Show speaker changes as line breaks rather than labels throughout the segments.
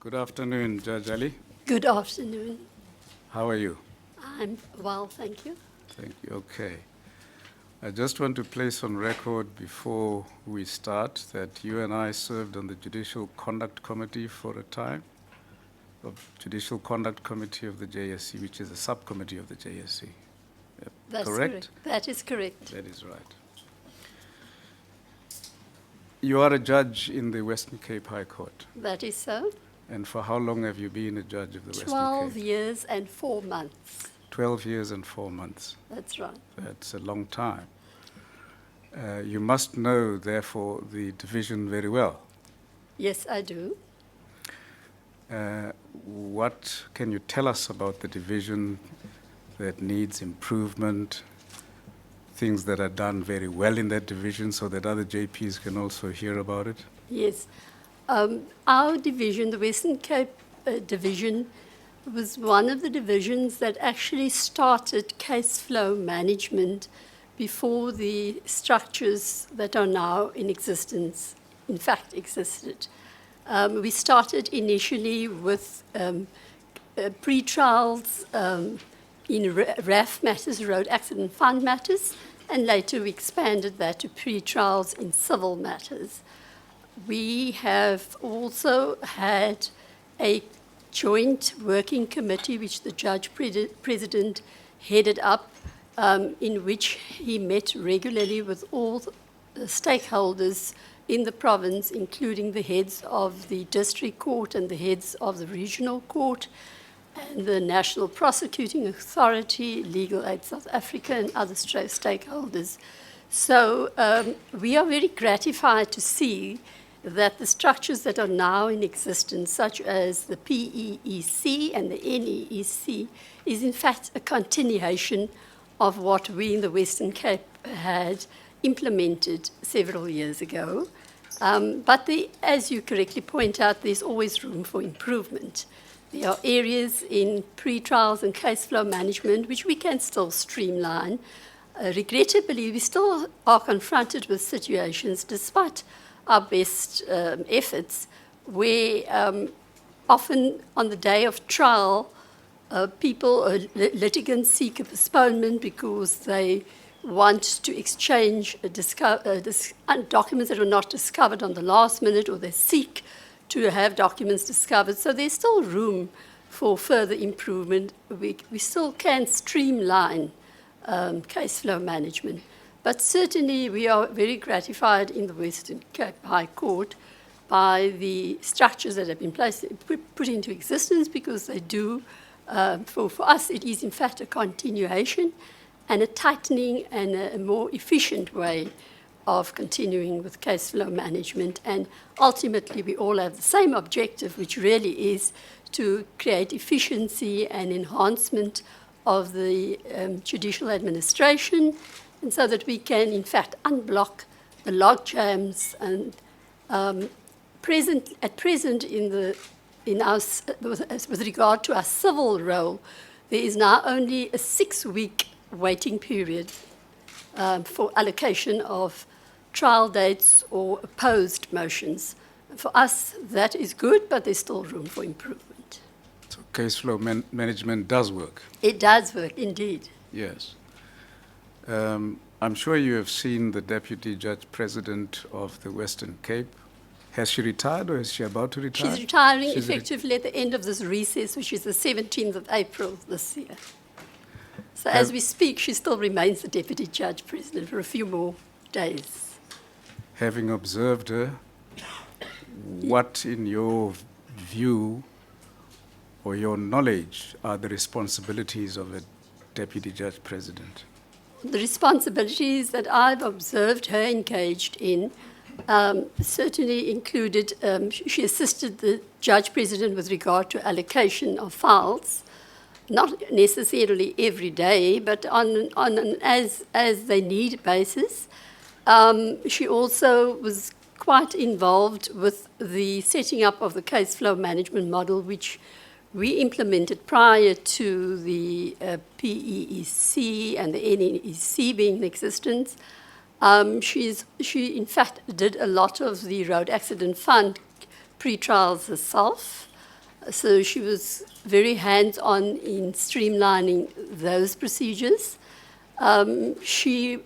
Good afternoon, Judge Allie.
Good afternoon.
How are you?
I'm well, thank you.
Thank you. Okay. I just want to place on record before we start that you and I served on the Judicial Conduct Committee for a time, of Judicial Conduct Committee of the JSC, which is a subcommittee of the JSC.
That's
correct?
That is correct.
That is right. You are a judge in the Western Cape High Court.
That is so.
And for how long have you been a judge of the Western Cape?
12 years and 4 months.
12 years and 4 months.
That's right.
That's a long time. You must know, therefore, the division very well.
Yes, I do.
What can you tell us about the division that needs improvement, things that are done very well in that division so that other JPs can also hear about it?
Yes. Our division, the Western Cape division, was one of the divisions that actually started case flow management before the structures that are now in existence, in fact, existed. We started initially with pre-trials in RAF matters, road accident fund matters, and later we expanded that to pre-trials in civil matters. We have also had a joint working committee, which the judge president headed up, in which he met regularly with all the stakeholders in the province, including the heads of the district court and the heads of the regional court, and the National Prosecuting Authority, Legal Aid South Africa, and other stakeholders. So we are very gratified to see that the structures that are now in existence, such as the PEEC and the NEEC, is in fact a continuation of what we in the Western Cape had implemented several years ago. But as you correctly point out, there's always room for improvement. There are areas in pre-trials and case flow management which we can still streamline. Regrettably, we still are confronted with situations, despite our best efforts, where often on the day of trial, people or litigants seek a postponement because they want to exchange documents that were not discovered on the last minute, or they seek to have documents discovered. So there's still room for further improvement. We still can streamline case flow management. But certainly we are very gratified in the Western Cape High Court by the structures that have been put into existence, because they do, for us, it is in fact a continuation and a tightening and a more efficient way of continuing with case flow management. And ultimately, we all have the same objective, which really is to create efficiency and enhancement of the judicial administration, and so that we can, in fact, unblock the log jams. And at present, with regard to our civil role, there is now only a 6-week waiting period for allocation of trial dates or opposed motions. For us, that is good, but there's still room for improvement.
So case flow management does work?
It does work, indeed.
Yes. I'm sure you have seen the Deputy Judge President of the Western Cape. Has she retired, or is she about to retire?
She's retiring effectively at the end of this recess, which is the 17th of April this year. So as we speak, she still remains the Deputy Judge President for a few more days.
Having observed her, what, in your view or your knowledge, are the responsibilities of a Deputy Judge President?
The responsibilities that I've observed her engaged in certainly included, she assisted the Judge President with regard to allocation of files, not necessarily every day, but on an as they need basis. She also was quite involved with the setting up of the case flow management model, which we implemented prior to the PEEC and the NEEC being in existence. She, in fact, did a lot of the road accident fund pre-trials herself. So she was very hands-on in streamlining those procedures. She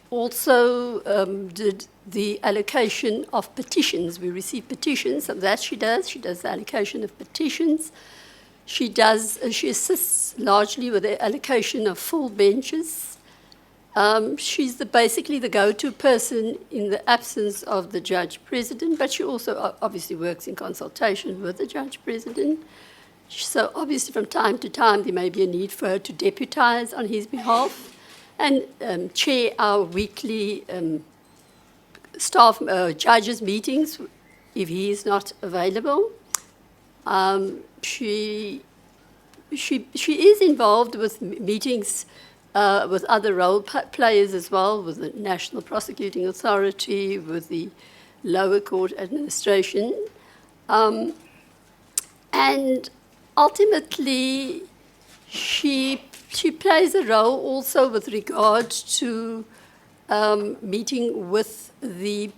also did the allocation of petitions. We receive petitions, so that she does. She does the allocation of petitions. She assists largely with the allocation of full benches. She's basically the go-to person in the absence of the judge president, but she also obviously works in consultation with the judge president. So obviously from time to time there may be a need for her to deputize on his behalf and chair our weekly staff judges meetings if he is not available. She is involved with meetings with other role players as well, with the National Prosecuting Authority, with the lower court administration. And ultimately, she plays a role also with regard to meeting with the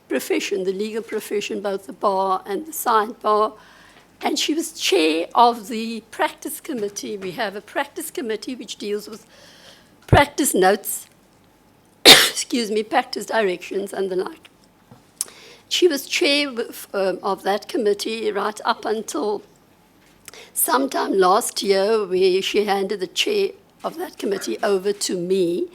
profession, the legal profession, both the bar and the side bar. And she was chair of the practice committee. We have a practice committee which deals with practice notes, practice directions and the like. She was chair of that committee right up until sometime last year, where she handed the chair of that committee over to me.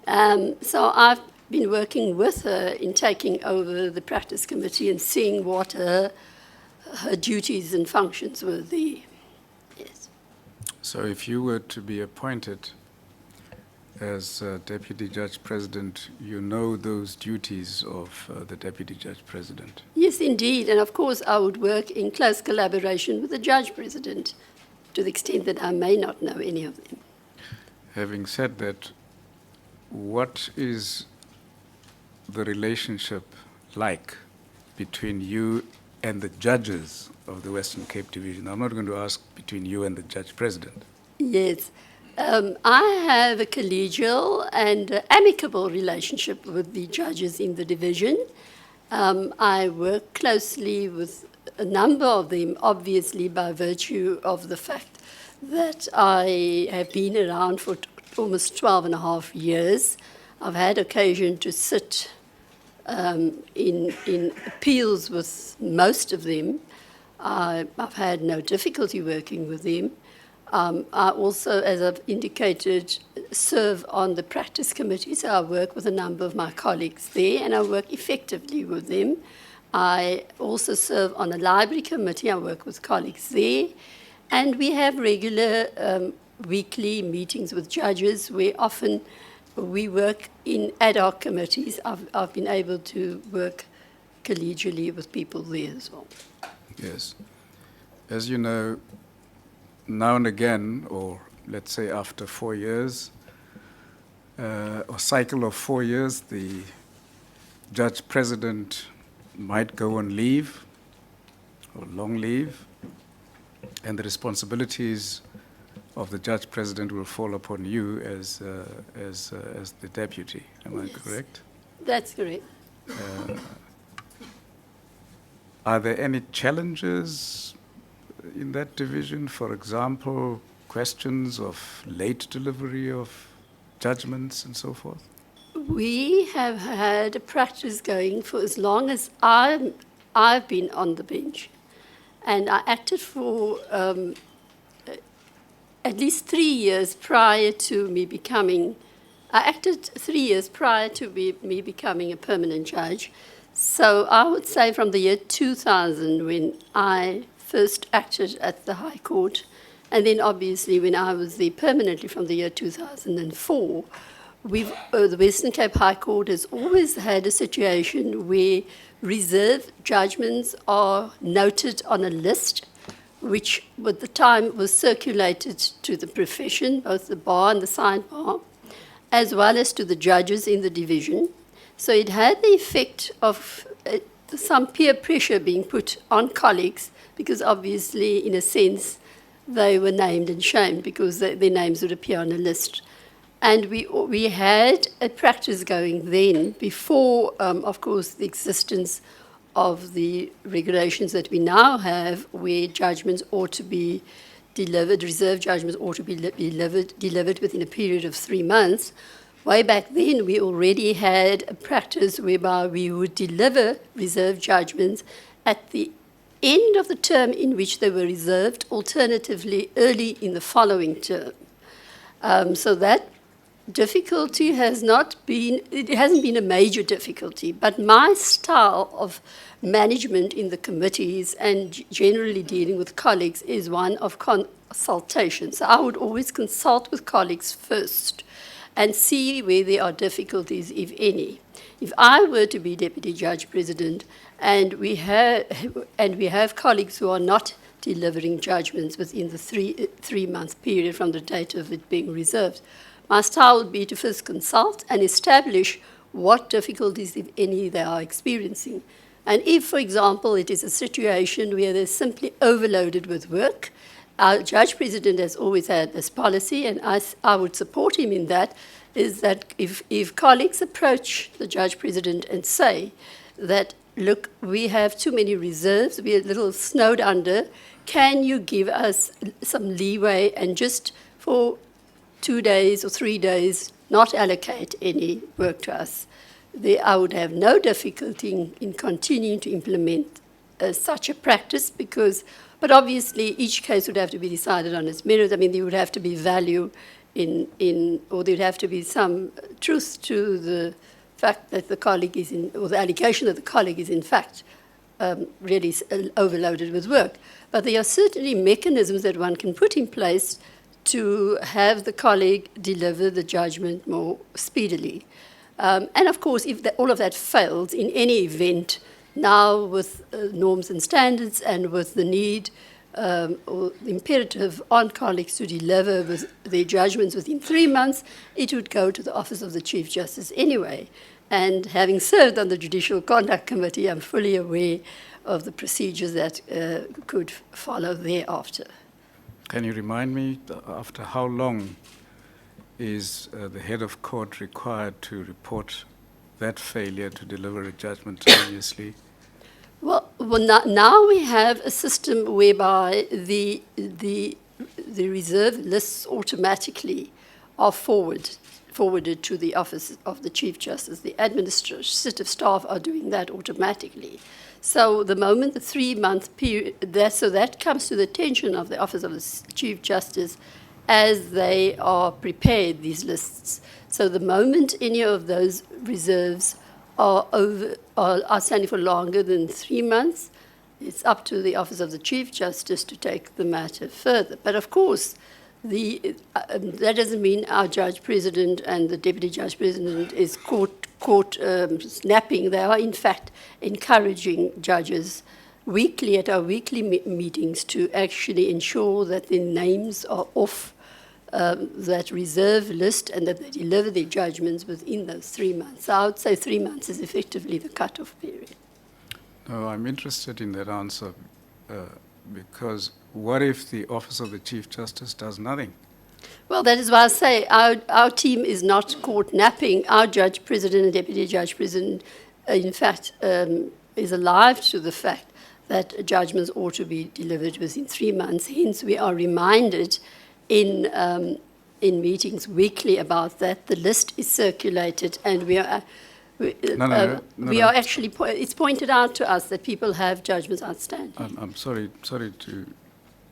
So I've been working with her in taking over the practice committee and seeing what her duties and functions were there. Yes.
So if you were to be appointed as Deputy Judge President, you know those duties of the Deputy Judge President?
Yes, indeed. And of course, I would work in close collaboration with the Judge President to the extent that I may not know any of them.
Having said that, what is the relationship like between you and the judges of the Western Cape Division? I'm not going to ask between you and the Judge President.
Yes. I have a collegial and amicable relationship with the judges in the division. I work closely with a number of them, obviously by virtue of the fact that I have been around for almost 12 and a half years. I've had occasion to sit in appeals with most of them. I've had no difficulty working with them. I also, as I've indicated, serve on the practice committee, so I work with a number of my colleagues there, and I work effectively with them. I also serve on a library committee. I work with colleagues there. And we have regular weekly meetings with judges where often we work in ad hoc committees. I've been able to work collegially with people there as well.
Yes. As you know, now and again, or let's say after 4 years, or cycle of 4 years, the Judge President might go on leave, or long leave, and the responsibilities of the Judge President will fall upon you as the deputy. Am I correct?
That's correct.
Are there any challenges in that division? For example, questions of late delivery of judgments and so forth?
We have had a practice going for as long as I've been on the bench. And I acted for at least 3 years prior to me becoming, I acted 3 years prior to me becoming a permanent judge. So I would say from the year 2000, when I first acted at the High Court, and then obviously when I was there permanently from the year 2004, the Western Cape High Court has always had a situation where reserved judgments are noted on a list, which at the time was circulated to the profession, both the bar and the side bar, as well as to the judges in the division. So it had the effect of some peer pressure being put on colleagues, because obviously, in a sense, they were named and shamed because their names would appear on a list. And we had a practice going then, before, of course, the existence of the regulations that we now have, where judgments ought to be delivered, reserve judgments ought to be delivered within a period of 3 months. Way back then, we already had a practice whereby we would deliver reserve judgments at the end of the term in which they were reserved, alternatively early in the following term. So that difficulty hasn't been a major difficulty, but my style of management in the committees and generally dealing with colleagues is one of consultation. So I would always consult with colleagues first and see where there are difficulties, if any. If I were to be Deputy Judge President and we have colleagues who are not delivering judgments within the three-month period from the date of it being reserved, my style would be to first consult and establish what difficulties, if any, they are experiencing. And if, for example, it is a situation where they're simply overloaded with work, our Judge President has always had this policy, and I would support him in that, is that if colleagues approach the Judge President and say that, look, we have too many reserves, we're a little snowed under, can you give us some leeway and just for 2 days or 3 days not allocate any work to us? I would have no difficulty in continuing to implement such a practice but obviously each case would have to be decided on its merits. I mean, there would have to be value or there would have to be some truth to the fact that the colleague or the allegation that the colleague is in fact really overloaded with work. But there are certainly mechanisms that one can put in place to have the colleague deliver the judgment more speedily. And of course, if all of that fails in any event, now with norms and standards and with the need or the imperative on colleagues to deliver their judgments within 3 months, it would go to the Office of the Chief Justice anyway. And having served on the Judicial Conduct Committee, I'm fully aware of the procedures that could follow thereafter.
Can you remind me, after how long is the head of court required to report that failure to deliver a judgment timely?
Well, now we have a system whereby the reserve lists automatically are forwarded to the Office of the Chief Justice. The administrative staff are doing that automatically. So the moment the 3-month period, that comes to the attention of the Office of the Chief Justice as they are prepared, these lists. So the moment any of those reserves are outstanding for longer than 3 months, it's up to the Office of the Chief Justice to take the matter further. But of course, that doesn't mean our Judge President and the Deputy Judge President is caught snapping. They are, in fact, encouraging judges weekly at our weekly meetings to actually ensure that their names are off that reserve list and that they deliver their judgments within those 3 months. So I would say 3 months is effectively the cut-off period.
No, I'm interested in that answer because what if the Office of the Chief Justice does nothing?
Well, that is why I say our team is not caught napping. Our Judge President and Deputy Judge President, in fact, is alive to the fact that judgments ought to be delivered within 3 months. Hence, we are reminded in meetings weekly about that. The list is circulated, and we are actually. It's pointed out to us that people have judgments outstanding.
I'm sorry to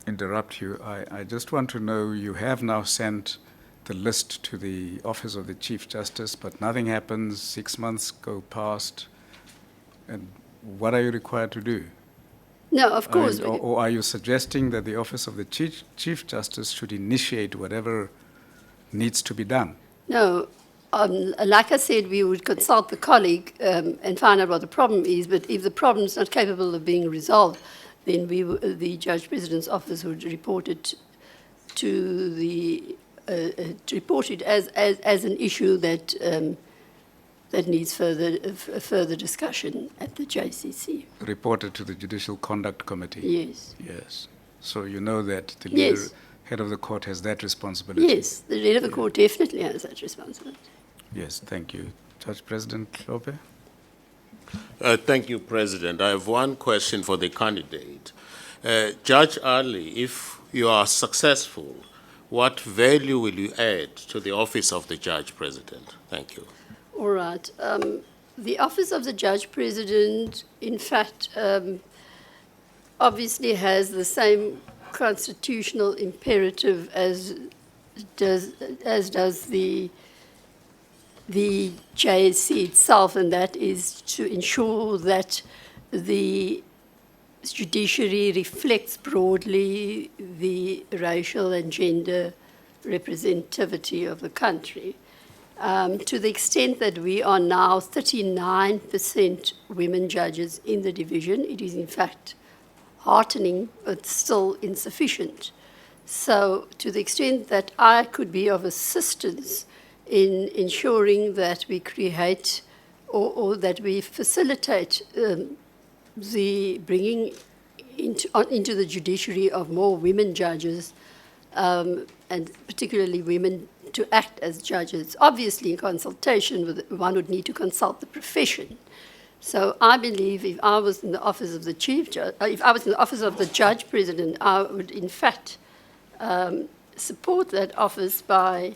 interrupt you. I just want to know, you have now sent the list to the Office of the Chief Justice, but nothing happens. 6 months go past, and what are you required to do?
No, of course.
Or are you suggesting that the Office of the Chief Justice should initiate whatever needs to be done? No.
Like I said, we would consult the colleague and find out what the problem is, but if the problem is not capable of being resolved, then the Judge President's office would report it to report it as an issue that needs further discussion at the JSC.
Reported to the Judicial Conduct Committee?
Yes.
Yes. So you know that the head of the court has that responsibility?
Yes, the head of the court definitely has that responsibility.
Yes, thank you. Judge President Lope?
Thank you, President. I have one question for the candidate. Judge Allie, if you are successful, what value will you add to the office of the Judge President? Thank you.
All right. The office of the Judge President, in fact, obviously has the same constitutional imperative as does the JSC itself, and that is to ensure that the judiciary reflects broadly the racial and gender representativity of the country. To the extent that we are now 39% women judges in the division, it is in fact heartening, but still insufficient. So to the extent that I could be of assistance in ensuring that we create or that we facilitate the bringing into the judiciary of more women judges, and particularly women to act as judges. Obviously, in consultation with, one would need to consult the profession. So I believe if I was in the office of the chief judge, if I was in the office of the Judge President, I would in fact support that office by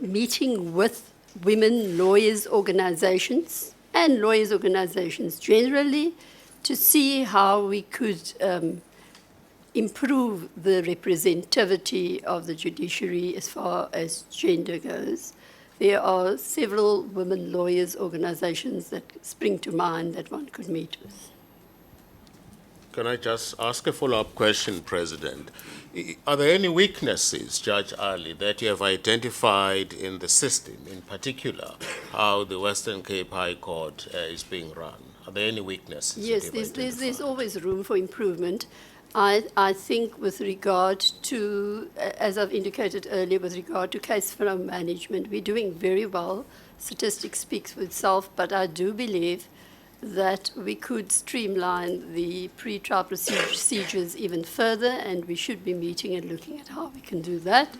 meeting with women lawyers organizations and lawyers organizations generally to see how we could improve the representativity of the judiciary as far as gender goes. There are several women lawyers organizations that spring to mind that one could meet with.
Can I just ask a follow-up question, President? Are there any weaknesses, Judge Allie, that you have identified in the system, in particular how the Western Cape High Court is being run? Are there any weaknesses?
Yes, there's always room for improvement. I think with regard to, as I've indicated earlier, with regard to case flow management, we're doing very well. Statistics speaks for itself, but I do believe that we could streamline the pre-trial procedures even further, and we should be meeting and looking at how we can do that.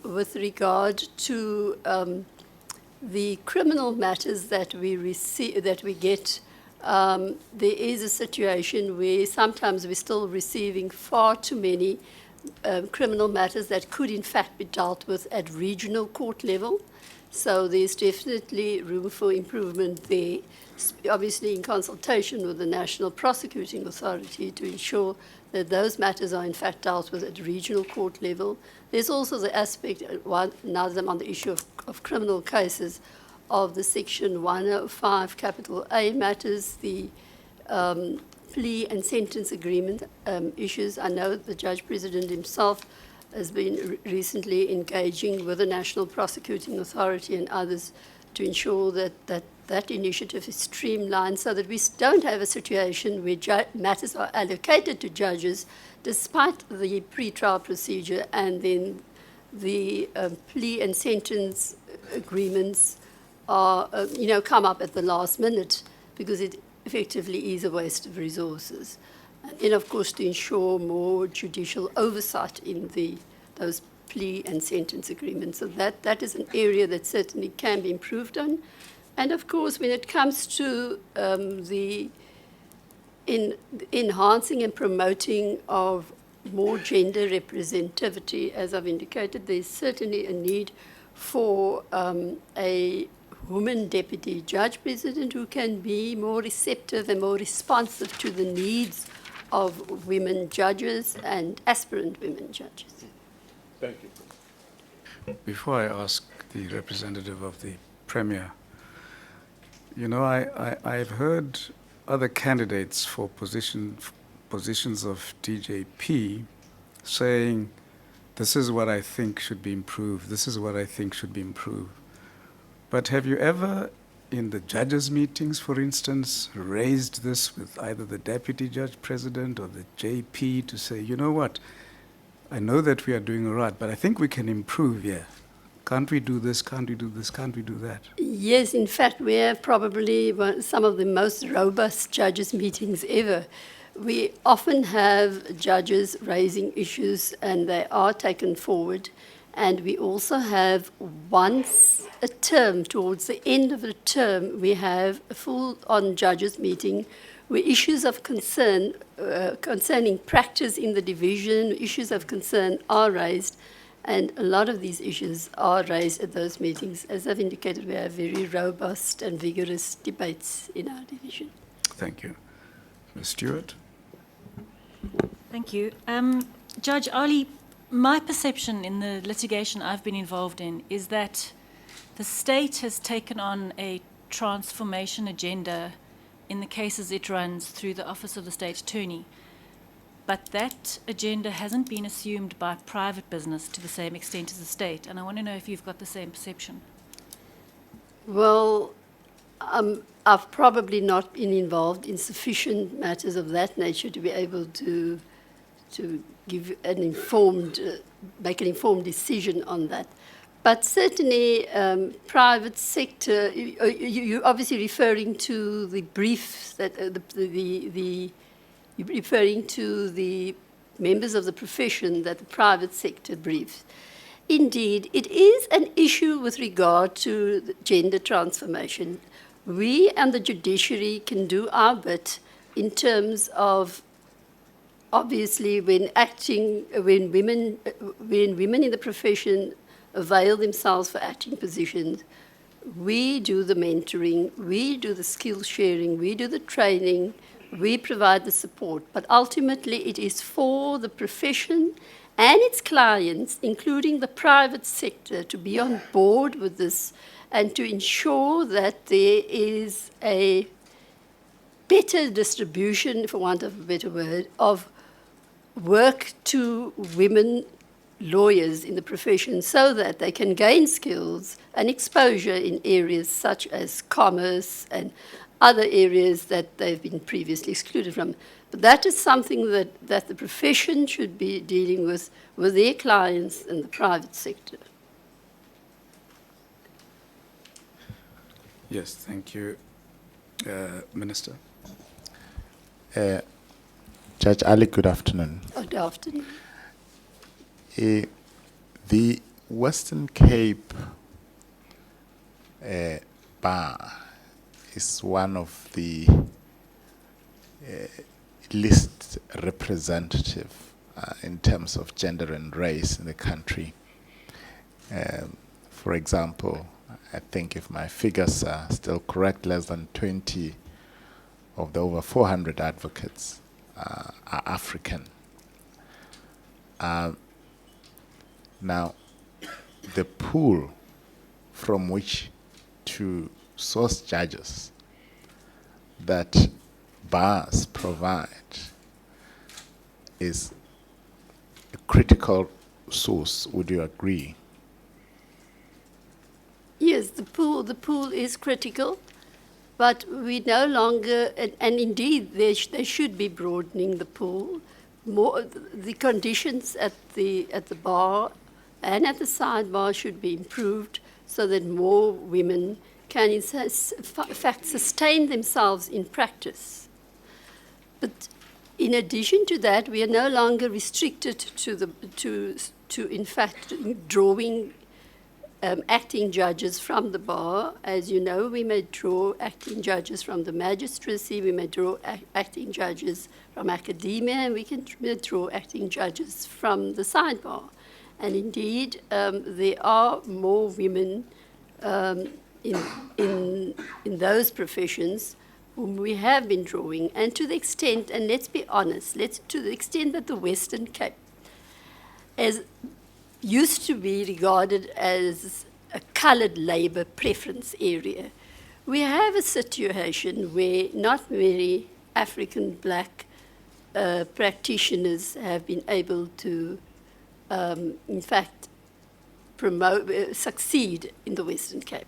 With regard to the criminal matters that we receive, that we get, there is a situation where sometimes we're still receiving far too many criminal matters that could in fact be dealt with at regional court level. So there's definitely room for improvement there, obviously in consultation with the National Prosecuting Authority to ensure that those matters are in fact dealt with at regional court level. There's also the aspect, now that I'm on the issue of criminal cases, of the Section 105 capital A matters, the plea and sentence agreement issues. I know the Judge President himself has been recently engaging with the National Prosecuting Authority and others to ensure that initiative is streamlined so that we don't have a situation where matters are allocated to judges despite the pre-trial procedure and then the plea and sentence agreements are, come up at the last minute because it effectively is a waste of resources. And of course, to ensure more judicial oversight in those plea and sentence agreements. So that is an area that certainly can be improved on. And of course, when it comes to the enhancing and promoting of more gender representativity, as I've indicated, there's certainly a need for a woman deputy judge president who can be more receptive and more responsive to the needs of women judges and aspirant women judges.
Thank you.
Before I ask the representative of the Premier, I've heard other candidates for positions of DJP saying, this is what I think should be improved, this is what I think should be improved. But have you ever, in the judges' meetings, for instance, raised this with either the Deputy Judge President or the JP to say, you know what, I know that we are doing all right, but I think we can improve here. Can't we do this? Can't we do this? Can't we do that?
Yes, in fact, we have probably some of the most robust judges' meetings ever. We often have judges raising issues and they are taken forward. And we also have once a term, towards the end of the term, we have a full-on judges meeting where issues of concern concerning practice in the division, issues of concern are raised, and a lot of these issues are raised at those meetings. As I've indicated, we have very robust and vigorous debates in our division.
Thank you. Ms. Stewart?
Thank you. Judge Allie, my perception in the litigation I've been involved in is that the state has taken on a transformation agenda in the cases it runs through the Office of the State Attorney. But that agenda hasn't been assumed by private business to the same extent as the state, and I want to know if you've got the same perception.
Well, I've probably not been involved in sufficient matters of that nature to be able to give an informed, make an informed decision on that. But certainly, private sector. You're obviously referring to the briefs that you're referring to the members of the profession that the private sector briefs. Indeed, it is an issue with regard to the gender transformation. We and the judiciary can do our bit in terms of, obviously, when women in the profession avail themselves for acting positions, we do the mentoring, we do the skill sharing, we do the training, we provide the support. But ultimately, it is for the profession and its clients, including the private sector, to be on board with this and to ensure that there is a better distribution, for want of a better word, of work to women lawyers in the profession so that they can gain skills and exposure in areas such as commerce and other areas that they've been previously excluded from. But that is something that the profession should be dealing with their clients in the private sector.
Yes, thank you. Minister?
Judge Allie, good afternoon.
Good afternoon.
The Western Cape Bar is one of the least representative in terms of gender and race in the country. For example, I think if my figures are still correct, less than 20 of the over 400 advocates are African. Now, the pool from which to source judges that bars provide is a critical source. Would you agree?
Yes, the pool is critical, but we no longer, and indeed they should be broadening the pool. More, the conditions at the bar and at the sidebar should be improved so that more women can, in fact, sustain themselves in practice. But in addition to that, we are no longer restricted to in fact drawing acting judges from the bar. As you know, we may draw acting judges from the magistracy, we may draw acting judges from academia, and we can draw acting judges from the sidebar. And indeed, there are more women in those professions whom we have been drawing. And to the extent, and let's be honest, to the extent that the Western Cape used to be regarded as a coloured labour preference area, we have a situation where not many African black practitioners have been able to, in fact, succeed in the Western Cape.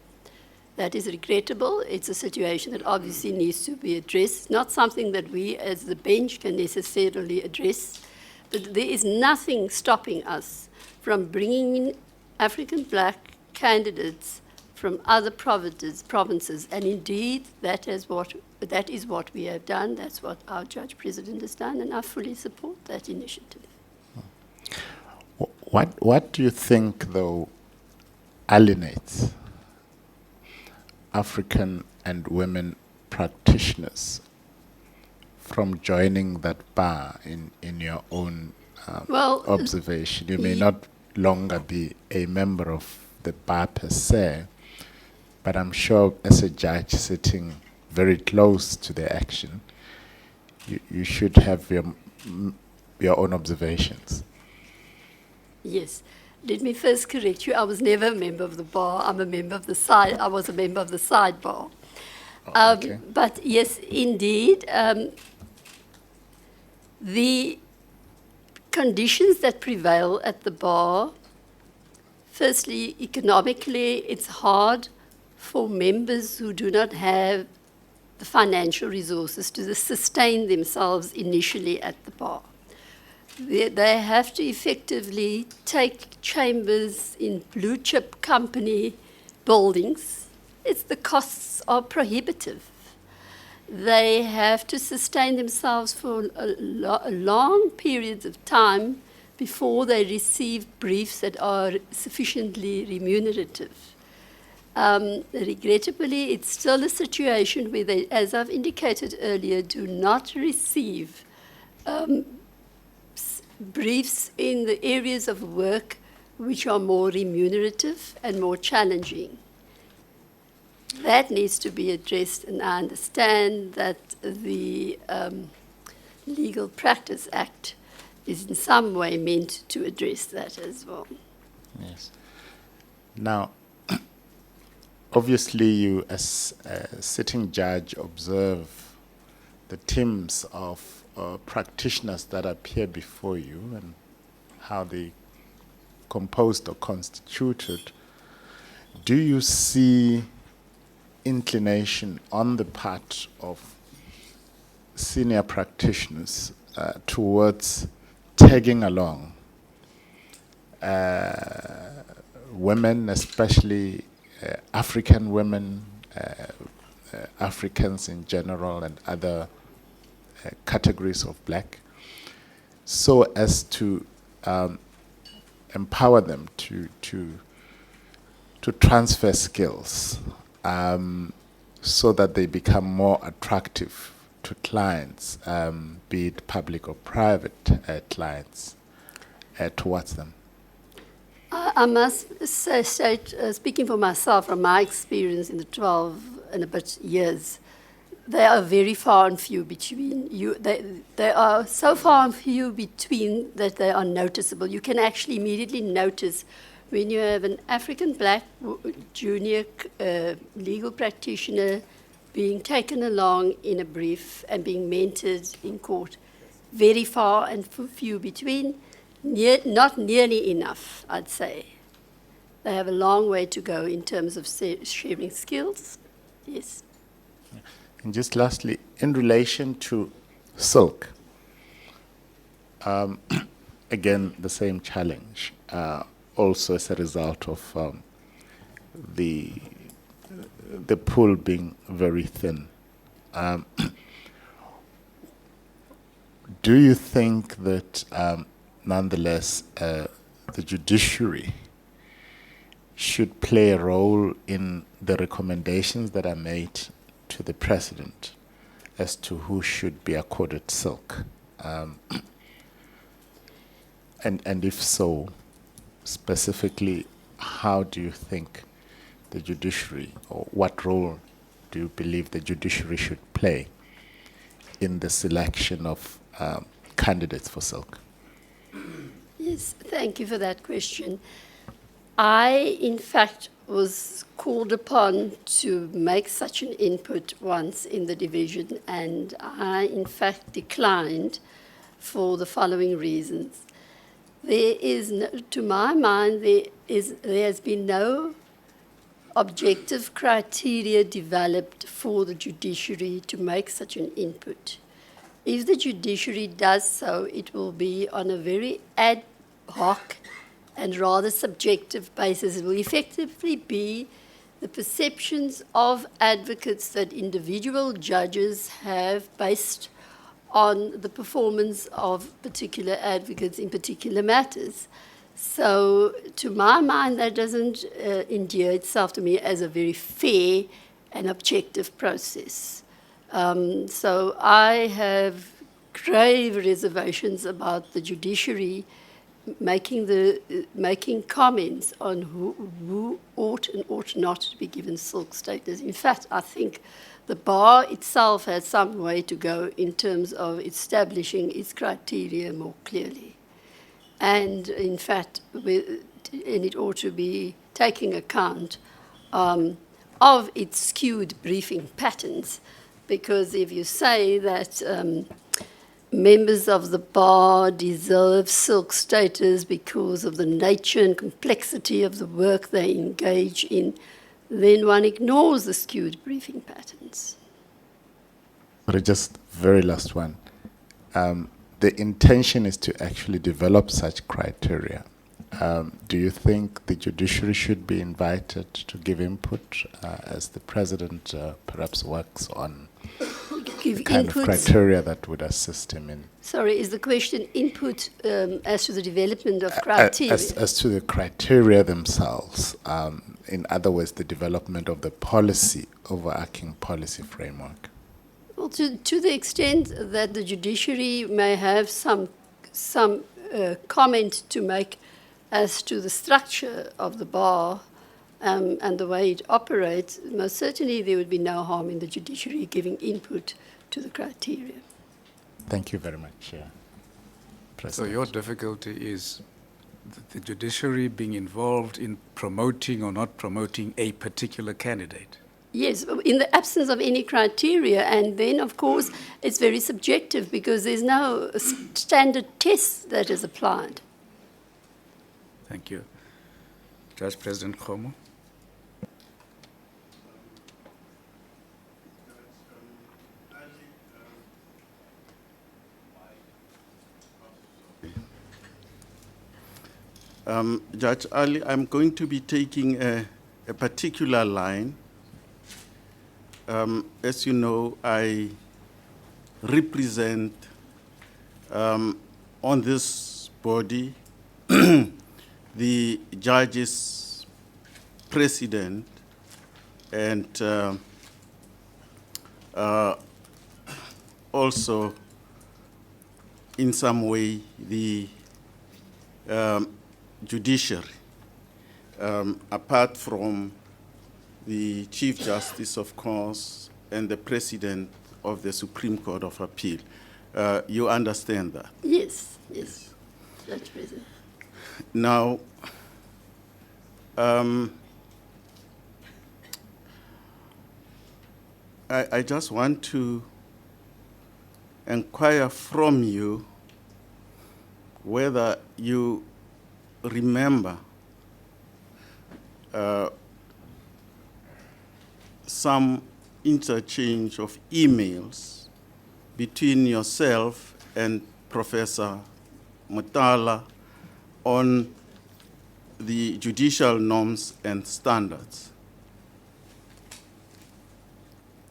That is regrettable. It's a situation that obviously needs to be addressed, not something that we as the bench can necessarily address, but there is nothing stopping us from bringing in African black candidates from other provinces, and indeed that is what we have done. That's what our Judge President has done, and I fully support that initiative.
What do you think, though, alienates African and women practitioners from joining that bar in your own
Well,
observation? You may
ye-
not longer be a member of the bar per se, but I'm sure as a judge sitting very close to the action, you should have your own observations.
Yes. Let me first correct you. I was never a member of the bar. I'm a member of the side. I was a member of the sidebar.
Okay.
But yes, indeed, the conditions that prevail at the bar, firstly, economically, it's hard for members who do not have the financial resources to sustain themselves initially at the bar. They have to effectively take chambers in blue chip company buildings. The costs are prohibitive. They have to sustain themselves for long periods of time before they receive briefs that are sufficiently remunerative. Regrettably, it's still a situation where they, as I've indicated earlier, do not receive briefs in the areas of work which are more remunerative and more challenging. That needs to be addressed, and I understand that the Legal Practice Act is in some way meant to address that as well.
Yes. Now, obviously, you as a sitting judge observe the teams of practitioners that appear before you and how they composed or constituted. Do you see inclination on the part of senior practitioners towards tagging along women, especially African women, Africans in general, and other categories of black, so as to empower them to transfer skills, so that they become more attractive to clients, be it public or private clients, towards them?
I must say, speaking for myself, from my experience in the 12 and a bit years, they are very far and few between. They are so far and few between that they are noticeable. You can actually immediately notice when you have an African black junior legal practitioner being taken along in a brief and being mentored in court. Very far and few between. Not nearly enough, I'd say. They have a long way to go in terms of sharing skills. Yes.
And just lastly, in relation to silk, again, the same challenge, also as a result of the pool being very thin. Do you think that, nonetheless, the judiciary should play a role in the recommendations that are made to the president as to who should be accorded silk? And if so, specifically, how do you think the judiciary, or what role do you believe the judiciary should play in the selection of candidates for silk?
Yes, thank you for that question. I, in fact, was called upon to make such an input once in the division, and I, in fact, declined for the following reasons. There is, to my mind, there has been no objective criteria developed for the judiciary to make such an input. If the judiciary does so, it will be on a very ad hoc and rather subjective basis. It will effectively be the perceptions of advocates that individual judges have based on the performance of particular advocates in particular matters. So, to my mind, that doesn't endear itself to me as a very fair and objective process. So, I have grave reservations about the judiciary making comments on who ought and ought not to be given silk status. In fact, I think the bar itself has some way to go in terms of establishing its criteria more clearly. And in fact, and it ought to be taking account of its skewed briefing patterns, because if you say that members of the bar deserve silk status because of the nature and complexity of the work they engage in, then one ignores the skewed briefing patterns.
But just very last one. The intention is to actually develop such criteria. Do you think the judiciary should be invited to give input as the president perhaps works on
Give
kind of
inputs.
criteria that would assist him in?
Sorry, is the question input as to the development of criteria?
As to the criteria themselves, in other words, the development of the policy, overarching policy framework.
Well, to the extent that the judiciary may have some comment to make as to the structure of the bar and the way it operates, most certainly there would be no harm in the judiciary giving input to the criteria.
Thank you very much,
So
President.
your difficulty is the judiciary being involved in promoting or not promoting a particular candidate.
Yes, in the absence of any criteria, and then, of course, it's very subjective because there's no standard test that is applied.
Thank you. Judge President Khomo.
Judge Ali, I'm going to be taking a particular line. As you know, I represent on this body the judges' president and also in some way the judiciary, apart from the Chief Justice, of course, and the President of the Supreme Court of Appeal. You understand that?
Yes, yes, Judge President.
Now, I just want to inquire from you whether you remember some interchange of emails between yourself and Professor Mutala on the judicial norms and standards.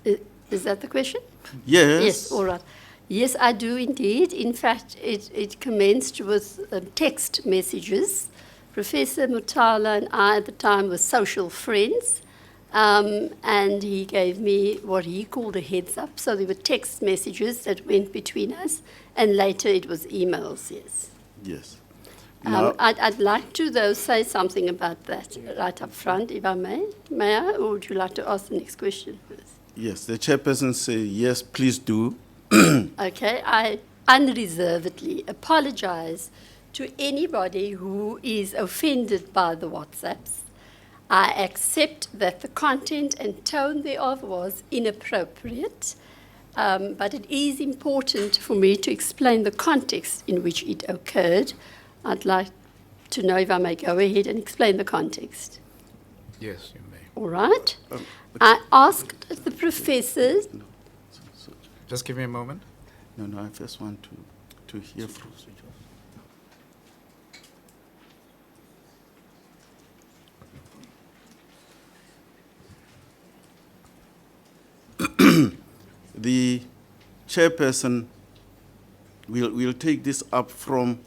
Is that the question?
Yes.
Yes, all right. Yes, I do indeed. In fact, it commenced with text messages. Professor Mutala and I at the time were social friends, and he gave me what he called a heads up. So there were text messages that went between us, and later it was emails, yes.
Yes. Now,
I'd like to, though, say something about that right up front, if I may. May I, or would you like to ask the next question first?
yes, the chairperson says, yes, please do.
Okay, I unreservedly apologize to anybody who is offended by the WhatsApps. I accept that the content and tone thereof was inappropriate, but it is important for me to explain the context in which it occurred. I'd like to know if I may go ahead and explain the context.
Yes, you may.
All right? I asked the professors.
Just give me a moment.
No, I first want to hear from the chairperson will take this up from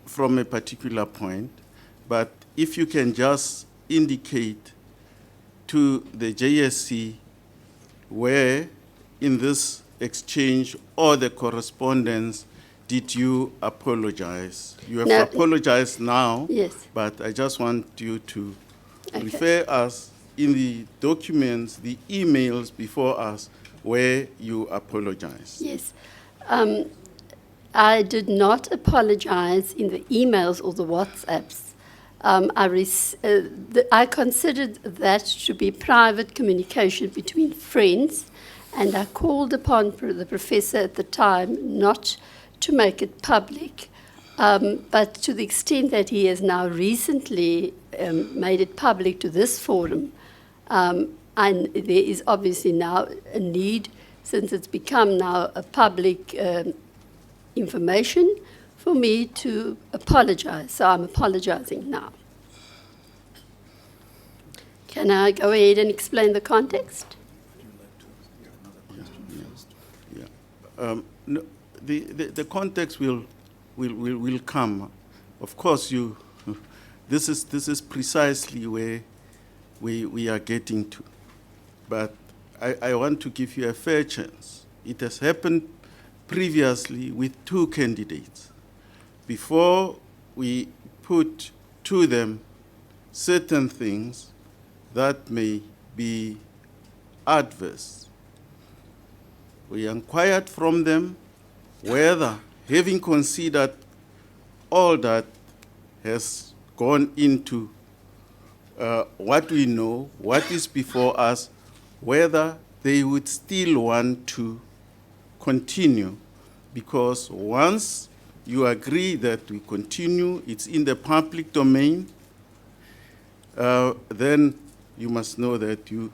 from a particular point, but if you can just indicate to the JSC where in this exchange or the correspondence did you apologize? You have
No.
apologized now,
Yes.
but I just want you to
Okay.
refer us in the documents, the emails before us, where you apologize.
Yes. I did not apologize in the emails or the WhatsApps. I considered that to be private communication between friends, and I called upon the professor at the time not to make it public. But to the extent that he has now recently made it public to this forum, and there is obviously now a need, since it's become now a public information, for me to apologize. So I'm apologizing now. Can I go ahead and explain the context?
No, the context will come. Of course, this is precisely where we are getting to. But I want to give you a fair chance. It has happened previously with 2 candidates. Before we put to them certain things that may be adverse, we inquired from them whether, having considered all that has gone into what we know, what is before us, whether they would still want to continue. Because once you agree that we continue, it's in the public domain, then you must know that you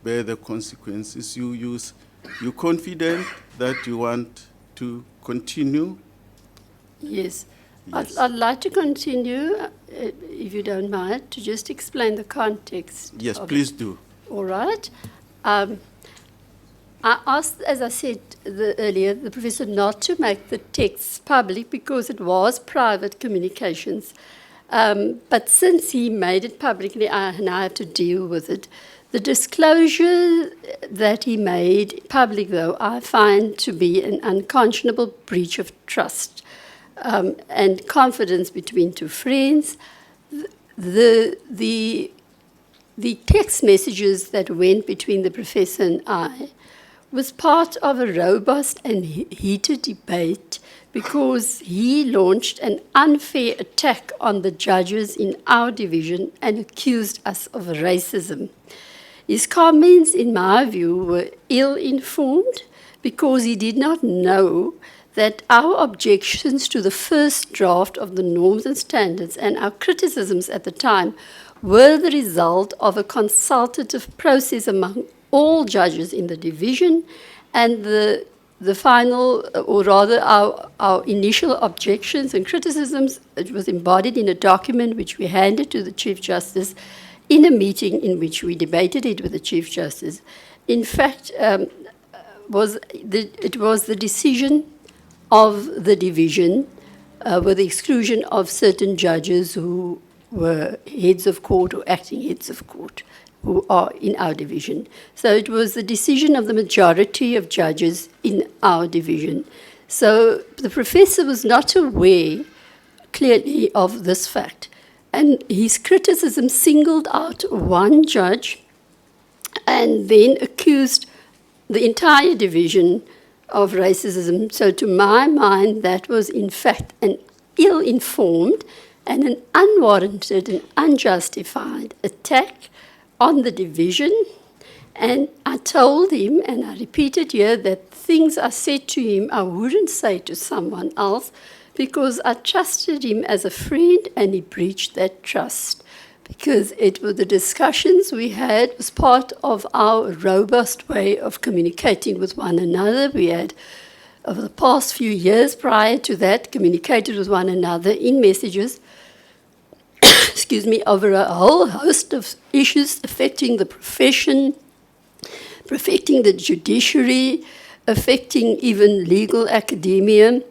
bear the consequences. You're confident that you want to continue?
Yes.
Yes.
I'd like to continue, if you don't mind, to just explain the context.
Yes,
of
please
it.
do.
All right. I asked, as I said earlier, the professor not to make the text public because it was private communications. But since he made it publicly, I now have to deal with it. The disclosure that he made public, though, I find to be an unconscionable breach of trust and confidence between 2 friends. The text messages that went between the professor and I was part of a robust and heated debate because he launched an unfair attack on the judges in our division and accused us of racism. His comments, in my view, were ill-informed because he did not know that our objections to the first draft of the norms and standards and our criticisms at the time were the result of a consultative process among all judges in the division, and the final, or rather our initial objections and criticisms, it was embodied in a document which we handed to the Chief Justice in a meeting in which we debated it with the Chief Justice. In fact, it was the decision of the division with the exclusion of certain judges who were heads of court or acting heads of court who are in our division. So it was the decision of the majority of judges in our division. So the professor was not aware clearly of this fact. And his criticism singled out one judge and then accused the entire division of racism. So to my mind, that was in fact an ill-informed and an unwarranted and unjustified attack on the division. And I told him, and I repeated here, that things I said to him I wouldn't say to someone else because I trusted him as a friend, and he breached that trust. Because it was the discussions we had was part of our robust way of communicating with one another. We had, over the past few years prior to that, communicated with one another in messages, excuse me, over a whole host of issues affecting the profession, affecting the judiciary, affecting even legal academia.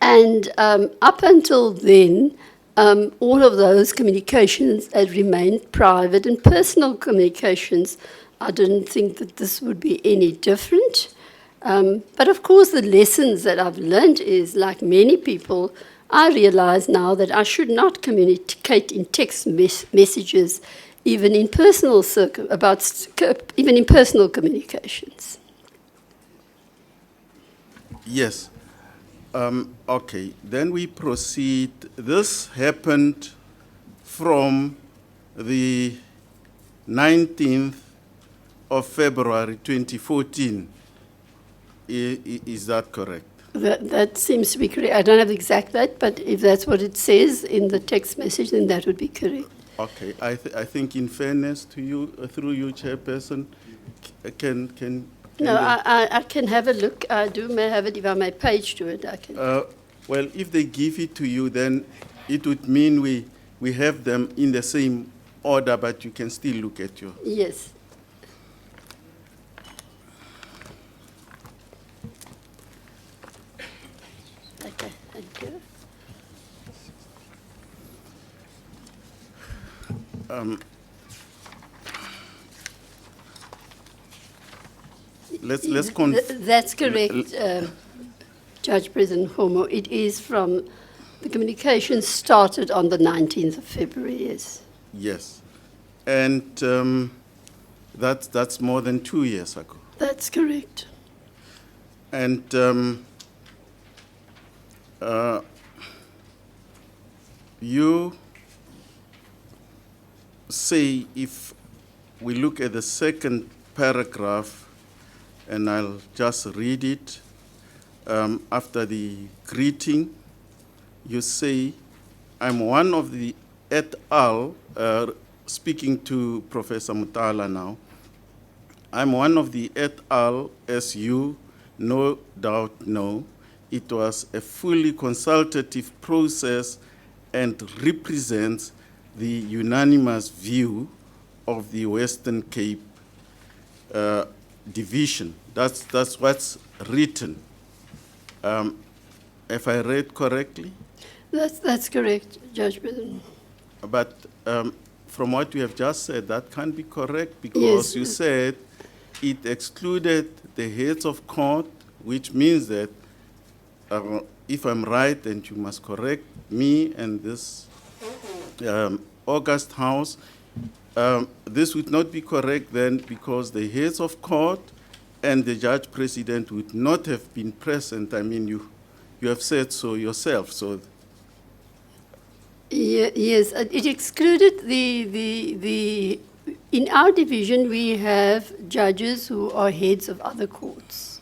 And up until then, all of those communications had remained private and personal communications. I didn't think that this would be any different. But of course, the lessons that I've learned is, like many people, I realize now that I should not communicate in text messages, even in personal even in personal communications.
Yes. Okay, then we proceed. This happened from the 19th of February 2014. Is that correct?
That seems to be correct. I don't have the exact date, but if that's what it says in the text message, then that would be correct.
Okay, I think in fairness to you, through you, Chairperson, can
No,
they-
I can have a look. I may have it if I may page to it. I can.
well, if they give it to you, then it would mean we have them in the same order, but you can still look at your.
Yes. Okay, thank you.
Let's
That's correct, Judge President Homo. It is from the communication started on the 19th of February, yes.
Yes, and that's more than 2 years ago.
That's correct.
And you say, if we look at the second paragraph, and I'll just read it, after the greeting, you say, I'm one of the et al., speaking to Professor Mutala now, I'm one of the et al., as you no doubt know. It was a fully consultative process and represents the unanimous view of the Western Cape Division. That's what's written. If I read correctly?
That's correct, Judge President.
But from what you have just said, that can't be correct because
Yes.
you said it excluded the heads of court, which means that if I'm right, and you must correct me and this August House, this would not be correct then because the heads of court and the judge president would not have been present. I mean, you have said so yourself. So
Yes, it excluded in our division we have judges who are heads of other courts.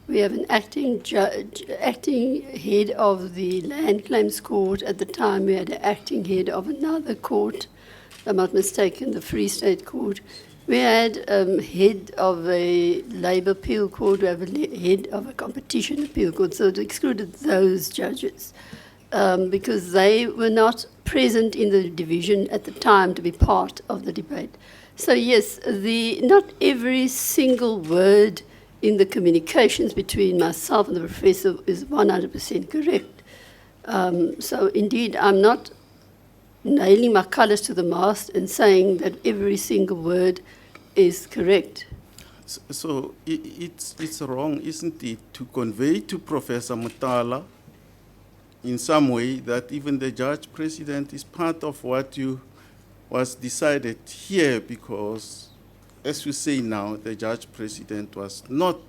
We have an acting head of the Land Claims Court. At the time we had an acting head of another court, if I'm not mistaken, the Free State Court. We had head of a labour appeal court, we have a head of a competition appeal court, so it excluded those judges. Because they were not present in the division at the time to be part of the debate. So yes, not every single word in the communications between myself and the professor is 100% correct. So indeed, I'm not nailing my colours to the mast and saying that every single word is correct.
So it's wrong, isn't it, to convey to Professor Mutala in some way that even the judge president is part of what was decided here, because, as you say now, the judge president was not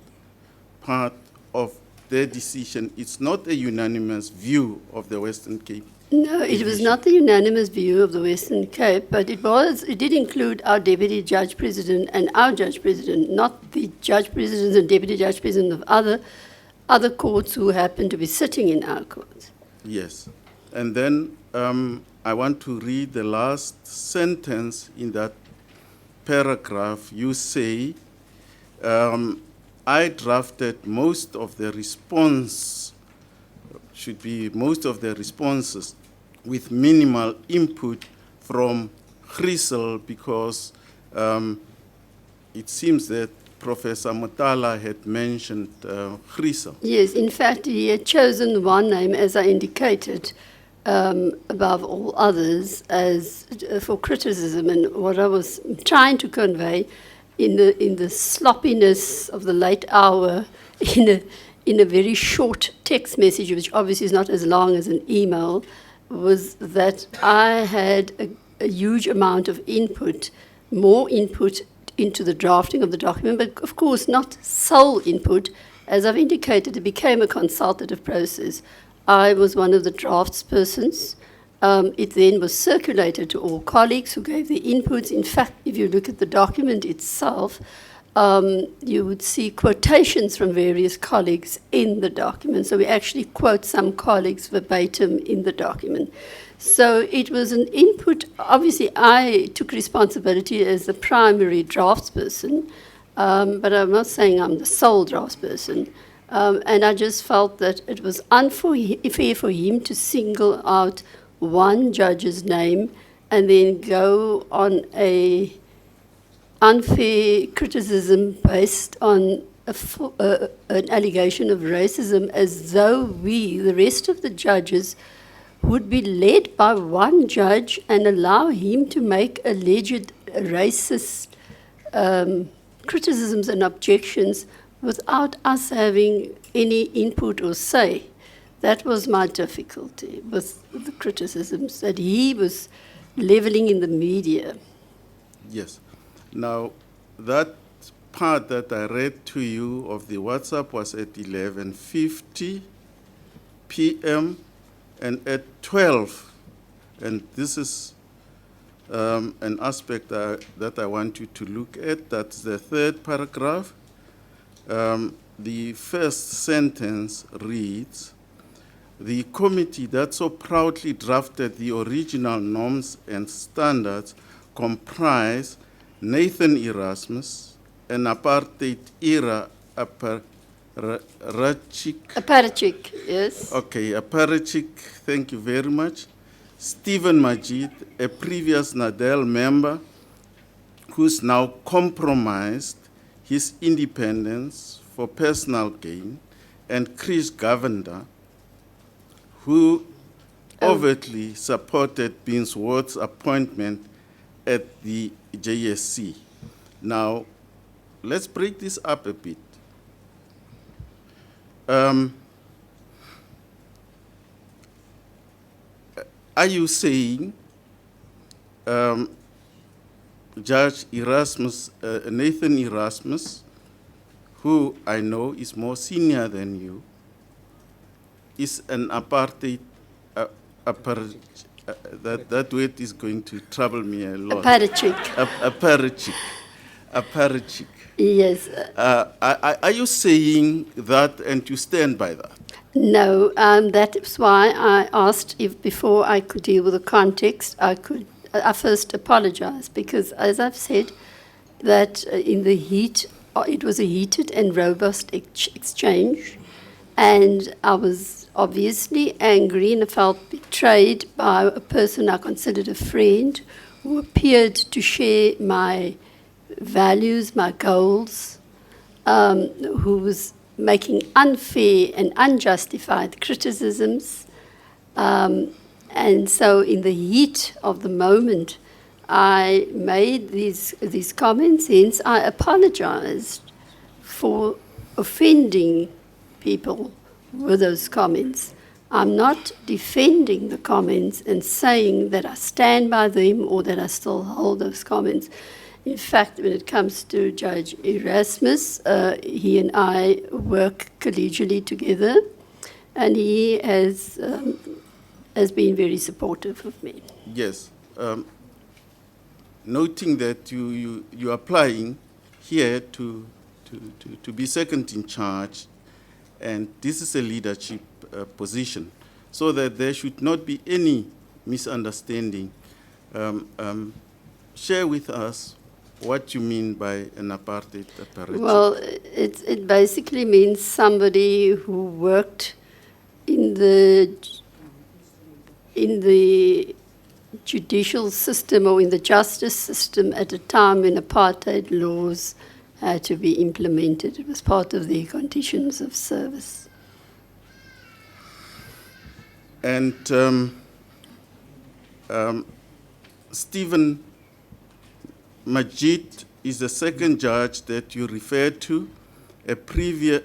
part of their decision. It's not a unanimous view of the Western Cape.
No, it was not the unanimous view of the Western Cape, but it did include our deputy judge president and our judge president, not the judge presidents and deputy judge president of other courts who happen to be sitting in our courts.
Yes. And then I want to read the last sentence in that paragraph. You say, I drafted most of the responses with minimal input from Grisel, because it seems that Professor Mutala had mentioned Grisa.
Yes, in fact, he had chosen one name, as I indicated, above all others, as for criticism. And what I was trying to convey in the sloppiness of the late hour, in a very short text message, which obviously is not as long as an email, was that I had a huge amount of input, more input into the drafting of the document, but of course not sole input. As I've indicated, it became a consultative process. I was one of the draftspersons. It then was circulated to all colleagues who gave their inputs. In fact, if you look at the document itself, you would see quotations from various colleagues in the document. So we actually quote some colleagues verbatim in the document. So it was an input. Obviously, I took responsibility as the primary draftsperson, but I'm not saying I'm the sole draftsperson. And I just felt that it was unfair for him to single out one judge's name and then go on a unfair criticism based on an allegation of racism, as though we, the rest of the judges, would be led by one judge and allow him to make alleged racist criticisms and objections without us having any input or say. That was my difficulty with the criticisms that he was leveling in the media.
Yes. Now, that part that I read to you of the WhatsApp was at 11:50 p.m. and at 12. And this is an aspect that I want you to look at. That's the third paragraph. The first sentence reads, "The committee that so proudly drafted the original norms and standards comprise Nathan Erasmus, an apartheid-era
Apparatchik, yes.
Okay, Apparatchik, thank you very much. Stephen Majid, a previous NADEL member who's now compromised his independence for personal gain, and Chris Govender, who overtly supported Binsworth's appointment at the JSC. Now, let's break this up a bit. Are you saying Judge Erasmus, Nathan Erasmus, who I know is more senior than you, is an apartheid, that word is going to trouble me a lot. Apparatchik.
Yes.
Are you saying that and you stand by that?
No, that is why I asked if before I could deal with the context, I first apologize, because as I've said, that in the heat, it was a heated and robust exchange, and I was obviously angry and I felt betrayed by a person I considered a friend who appeared to share my values, my goals, who was making unfair and unjustified criticisms. And so in the heat of the moment, I made these comments, hence I apologized for offending people with those comments. I'm not defending the comments and saying that I stand by them or that I still hold those comments. In fact, when it comes to Judge Erasmus, he and I work collegially together, and he has been very supportive of me.
Yes. Noting that you are applying here to be second in charge, and this is a leadership position, so that there should not be any misunderstanding. Share with us what you mean by an apartheid apparatus.
Well, it basically means somebody who worked in the judicial system or in the justice system at a time when apartheid laws had to be implemented. It was part of the conditions of service.
And Stephen Majid is the second judge that you referred to, a previous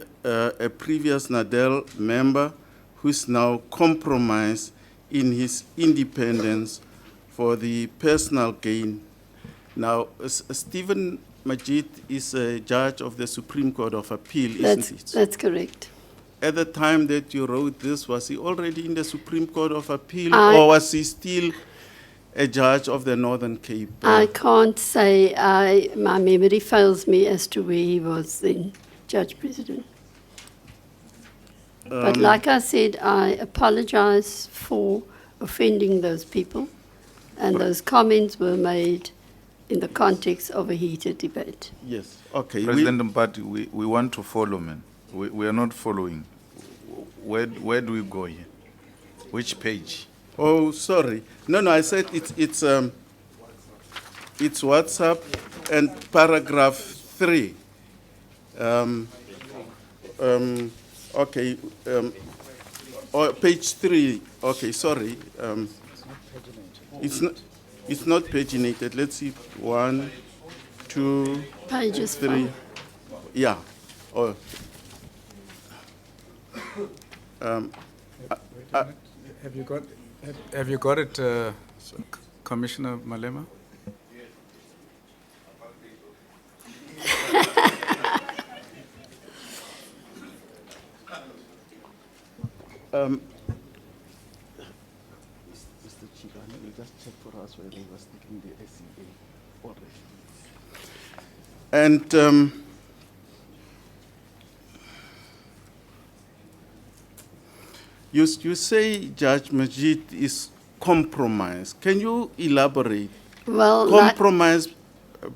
NADEL member who's now compromised in his independence for the personal gain. Now, Stephen Majid is a judge of the Supreme Court of Appeal, isn't it?
That's correct.
At the time that you wrote this, was he already in the Supreme Court of Appeal, or was he still a judge of the Northern Cape?
I can't say. My memory fails me as to where he was then, Judge President. But like I said, I apologize for offending those people, and those comments were made in the context of a heated debate.
Yes, okay.
President Mpati, we want to follow, man. We are not following. Where do we go here? Which page?
Oh, sorry. No, I said it's WhatsApp and paragraph 3. Okay. Or page 3. Okay, sorry. It's not paginated. Let's see. 1, 2,
Pages
3.
4.
Yeah. Oh.
Have you got it, Commissioner Malema?
Mr. Chief, you just check for us whether he was taking the SEA already. And you say Judge Majid is compromised. Can you elaborate?
Well,
Compromise,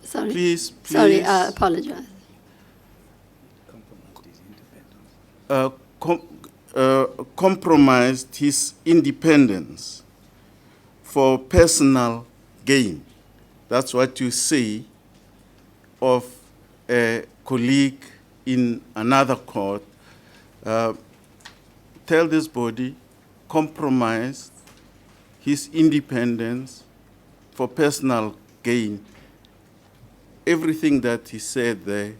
sorry.
please.
Sorry, I apologize.
Compromised his independence for personal gain. That's what you say of a colleague in another court. Tell this body, compromised his independence for personal gain. Everything that he said there,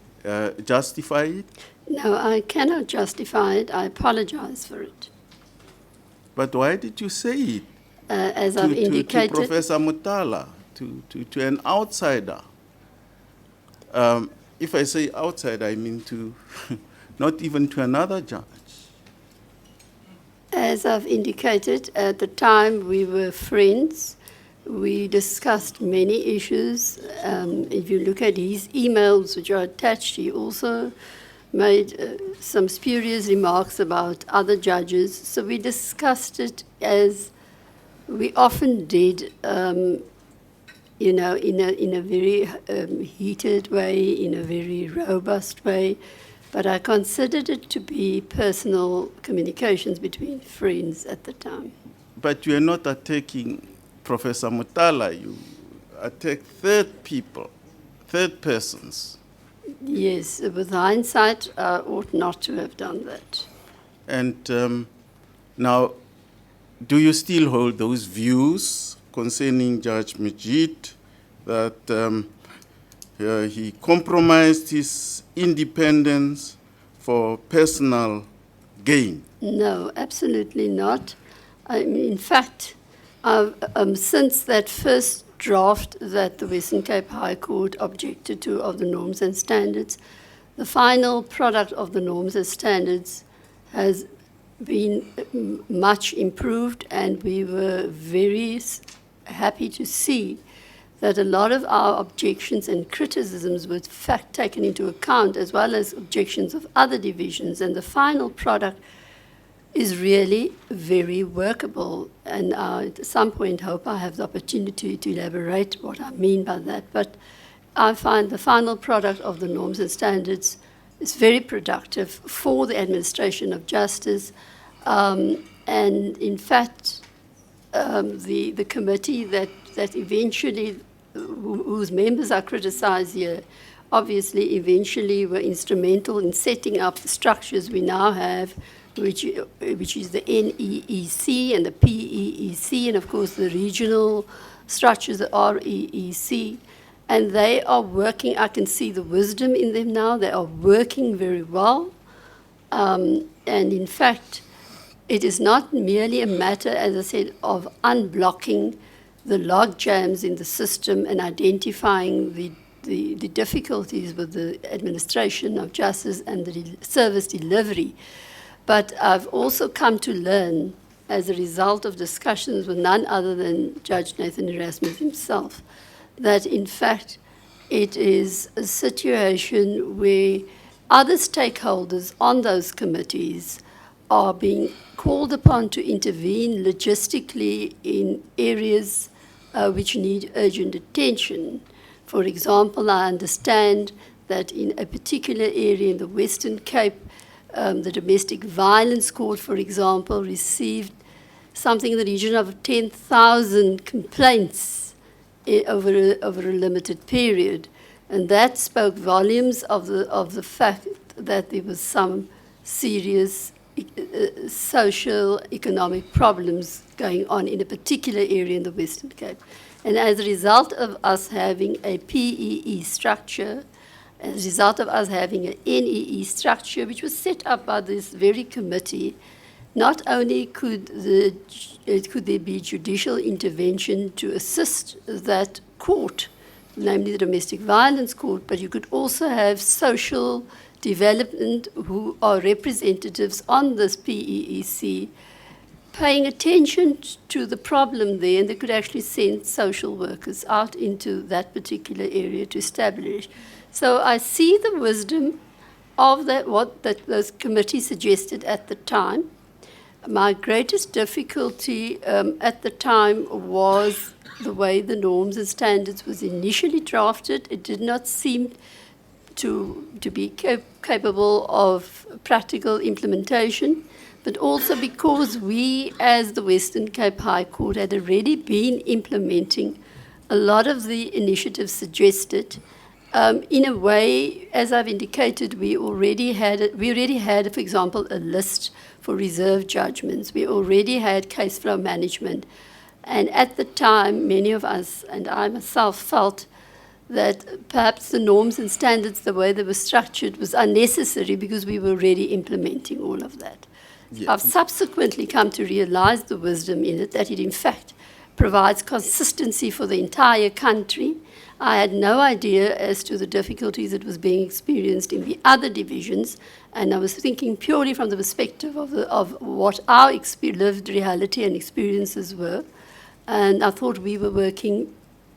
justify it?
No, I cannot justify it. I apologize for it.
But why did you say it?
As I've indicated.
To Professor Mutala, to an outsider. If I say outsider, I mean to not even to another judge.
As I've indicated, at the time we were friends. We discussed many issues. If you look at his emails, which are attached, he also made some spurious remarks about other judges. So we discussed it as we often did, in a very heated way, in a very robust way. But I considered it to be personal communications between friends at the time.
But you are not attacking Professor Mutala. You attack third persons.
Yes, with hindsight, I ought not to have done that.
And now, do you still hold those views concerning Judge Majid, that he compromised his independence for personal gain?
No, absolutely not. In fact, since that first draft that the Western Cape High Court objected to of the norms and standards, the final product of the norms and standards has been much improved, and we were very happy to see that a lot of our objections and criticisms were in fact taken into account, as well as objections of other divisions, and the final product is really very workable. And I, at some point, hope I have the opportunity to elaborate what I mean by that. But I find the final product of the norms and standards is very productive for the administration of justice. And in fact, the committee that eventually, whose members are criticized here, obviously eventually were instrumental in setting up the structures we now have, which is the NEEC and the PEEC, and of course the regional structures, the REEC. And they are working, I can see the wisdom in them now, they are working very well. And in fact, it is not merely a matter, as I said, of unblocking the log jams in the system and identifying the difficulties with the administration of justice and the service delivery. But I've also come to learn, as a result of discussions with none other than Judge Nathan Erasmus himself, that in fact it is a situation where other stakeholders on those committees are being called upon to intervene logistically in areas which need urgent attention. For example, I understand that in a particular area in the Western Cape, the Domestic Violence Court, for example, received something in the region of 10,000 complaints over a limited period. And that spoke volumes of the fact that there was some serious social, economic problems going on in a particular area in the Western Cape. And as a result of us having a PEE structure, as a result of us having an NEE structure, which was set up by this very committee, not only could there be judicial intervention to assist that court, namely the Domestic Violence Court, but you could also have social development who are representatives on this PEEC paying attention to the problem there, and they could actually send social workers out into that particular area to establish. So I see the wisdom of what those committees suggested at the time. My greatest difficulty at the time was the way the norms and standards was initially drafted. It did not seem to be capable of practical implementation, but also because we, as the Western Cape High Court, had already been implementing a lot of the initiatives suggested. In a way, as I've indicated, we already had, for example, a list for reserve judgments. We already had case flow management. And at the time, many of us, and I myself, felt that perhaps the norms and standards, the way they were structured, was unnecessary because we were already implementing all of that. Yeah. I've subsequently come to realize the wisdom in it, that it in fact provides consistency for the entire country. I had no idea as to the difficulties that was being experienced in the other divisions, and I was thinking purely from the perspective of what our lived reality and experiences were, and I thought we were working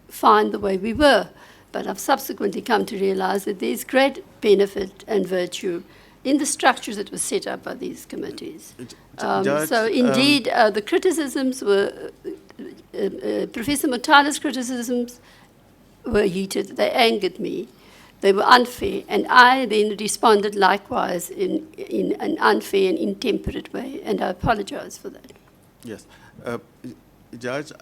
fine the way we were. But I've subsequently come to realize that there's great benefit and virtue in the structures that were set up by these committees. So indeed, the criticisms were, Professor Motala's criticisms were heated, they angered me, they were unfair, and I then responded likewise in an unfair and intemperate way, and I apologize for that.
Yes. Judge,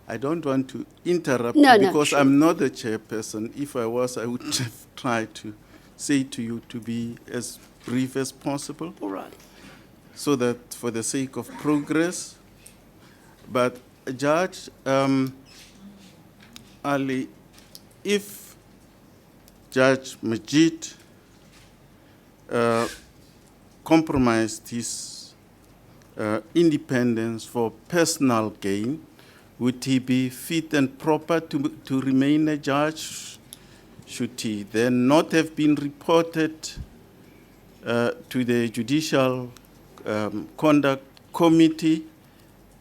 I don't want to interrupt
no,
because
sure.
I'm not the chairperson. If I was, I would have tried to say to you to be as brief as possible.
All right.
So that for the sake of progress. But Judge, Ali, if Judge Majid compromised his independence for personal gain, would he be fit and proper to remain a judge? Should he then not have been reported to the Judicial Conduct Committee?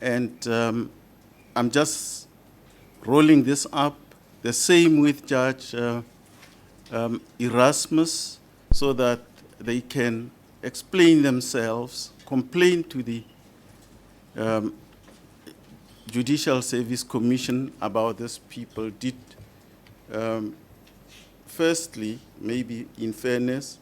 And I'm just rolling this up, the same with Judge Erasmus, so that they can explain themselves, complain to the Judicial Service Commission about these people. Did, firstly, maybe in fairness,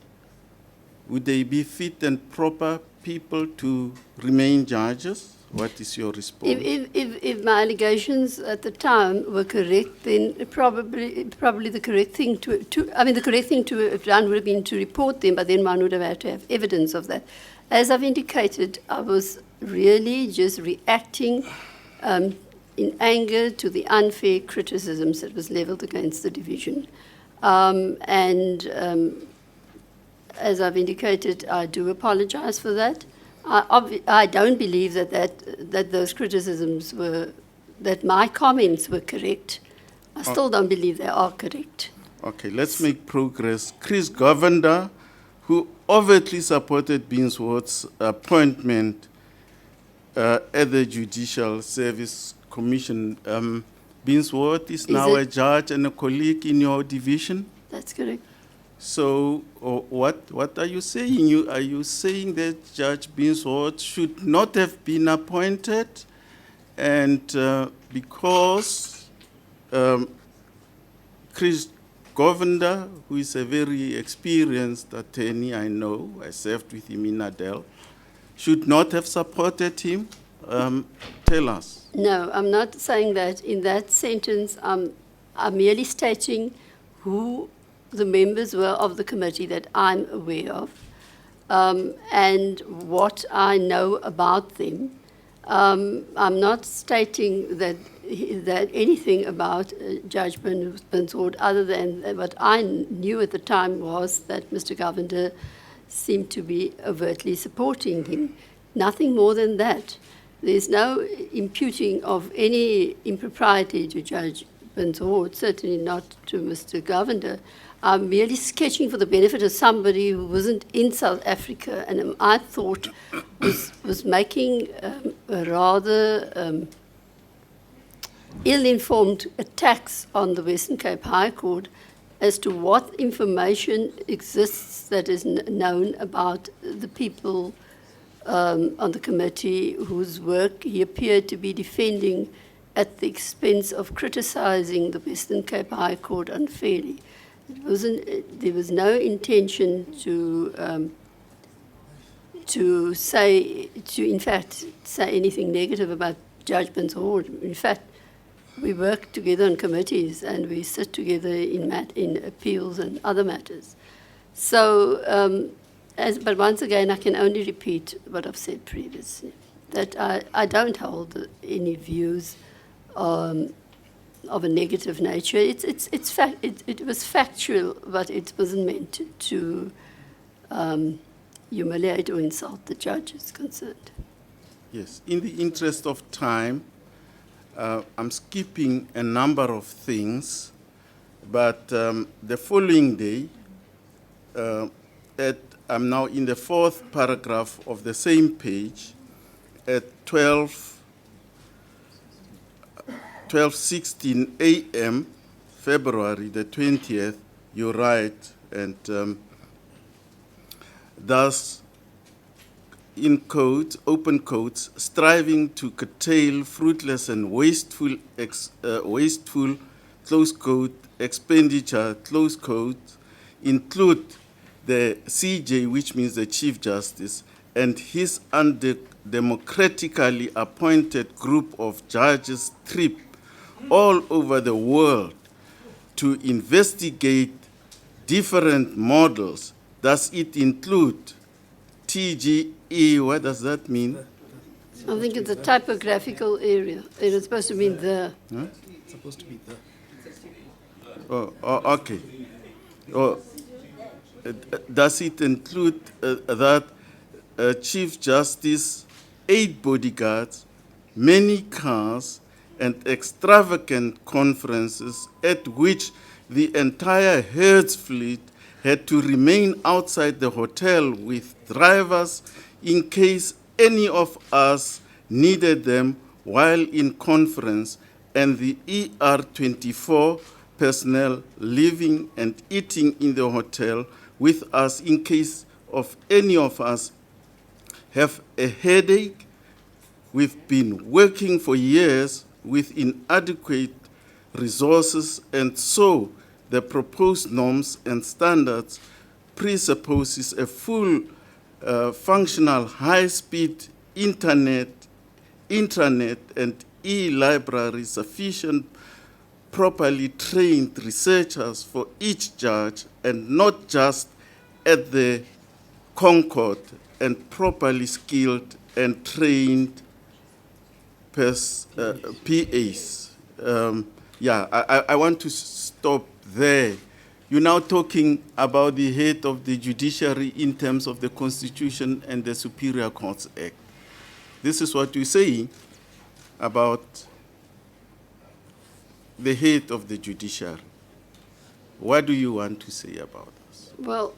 would they be fit and proper people to remain judges? What is your response?
If my allegations at the time were correct, then probably the correct thing the correct thing to have done would have been to report them, but then one would have had to have evidence of that. As I've indicated, I was really just reacting in anger to the unfair criticisms that was levelled against the division. As I've indicated, I do apologise for that. I don't believe that those criticisms that my comments were correct. I still don't believe they are correct.
Okay, let's make progress. Chris Govender, who overtly supported Binsworth's appointment at the Judicial Service Commission. Binsworth is now a judge and a colleague in your division?
That's correct.
So what are you saying? Are you saying that Judge Binsworth should not have been appointed, and because Chris Govender, who is a very experienced attorney, I know, I served with him in Adel, should not have supported him? Tell us.
No, I'm not saying that. In that sentence, I'm merely stating who the members were of the committee that I'm aware of, and what I know about them. I'm not stating that anything about Judge Binsworth other than what I knew at the time was that Mr. Govender seemed to be overtly supporting him. Nothing more than that. There's no imputing of any impropriety to Judge Binsworth, certainly not to Mr. Govender. I'm merely sketching for the benefit of somebody who wasn't in South Africa and I thought was making a rather ill-informed attacks on the Western Cape High Court as to what information exists that is known about the people on the committee whose work he appeared to be defending at the expense of criticizing the Western Cape High Court unfairly. There was no intention to in fact say anything negative about Judge Binsworth. In fact, we work together on committees and we sit together in appeals and other matters. So, but once again, I can only repeat what I've said previously, that I don't hold any views of a negative nature. It was factual, but it wasn't meant to humiliate or insult the judges concerned.
Yes, in the interest of time, I'm skipping a number of things, but the following day, I'm now in the fourth paragraph of the same page, at 12:16 a.m., February the 20th, you write, and thus, in quotes, open quotes, striving to curtail fruitless and wasteful, close quote, expenditure, close quote, include the CJ, which means the Chief Justice, and his undemocratically appointed group of judges trip all over the world to investigate different models. Does it include TGE? What does that mean?
I think it's a typographical area. It is supposed to mean the.
Huh? It's supposed to be the. Oh, okay. Oh, does it include that Chief Justice, 8 bodyguards, many cars, and extravagant conferences at which the entire Hertz fleet had to remain outside the hotel with drivers in case any of us needed them while in conference, and the ER24 personnel living and eating in the hotel with us in case of any of us have a headache. We've been working for years with inadequate resources, and so the proposed norms and standards presupposes a full functional high-speed internet, intranet, and e-library, sufficient properly trained researchers for each judge, and not just at the Concord, and properly skilled and trained PAs. I want to stop there. You're now talking about the head of the judiciary in terms of the Constitution and the Superior Courts Act. This is what you're saying about the head of the judiciary. What do you want to say about this?
Well,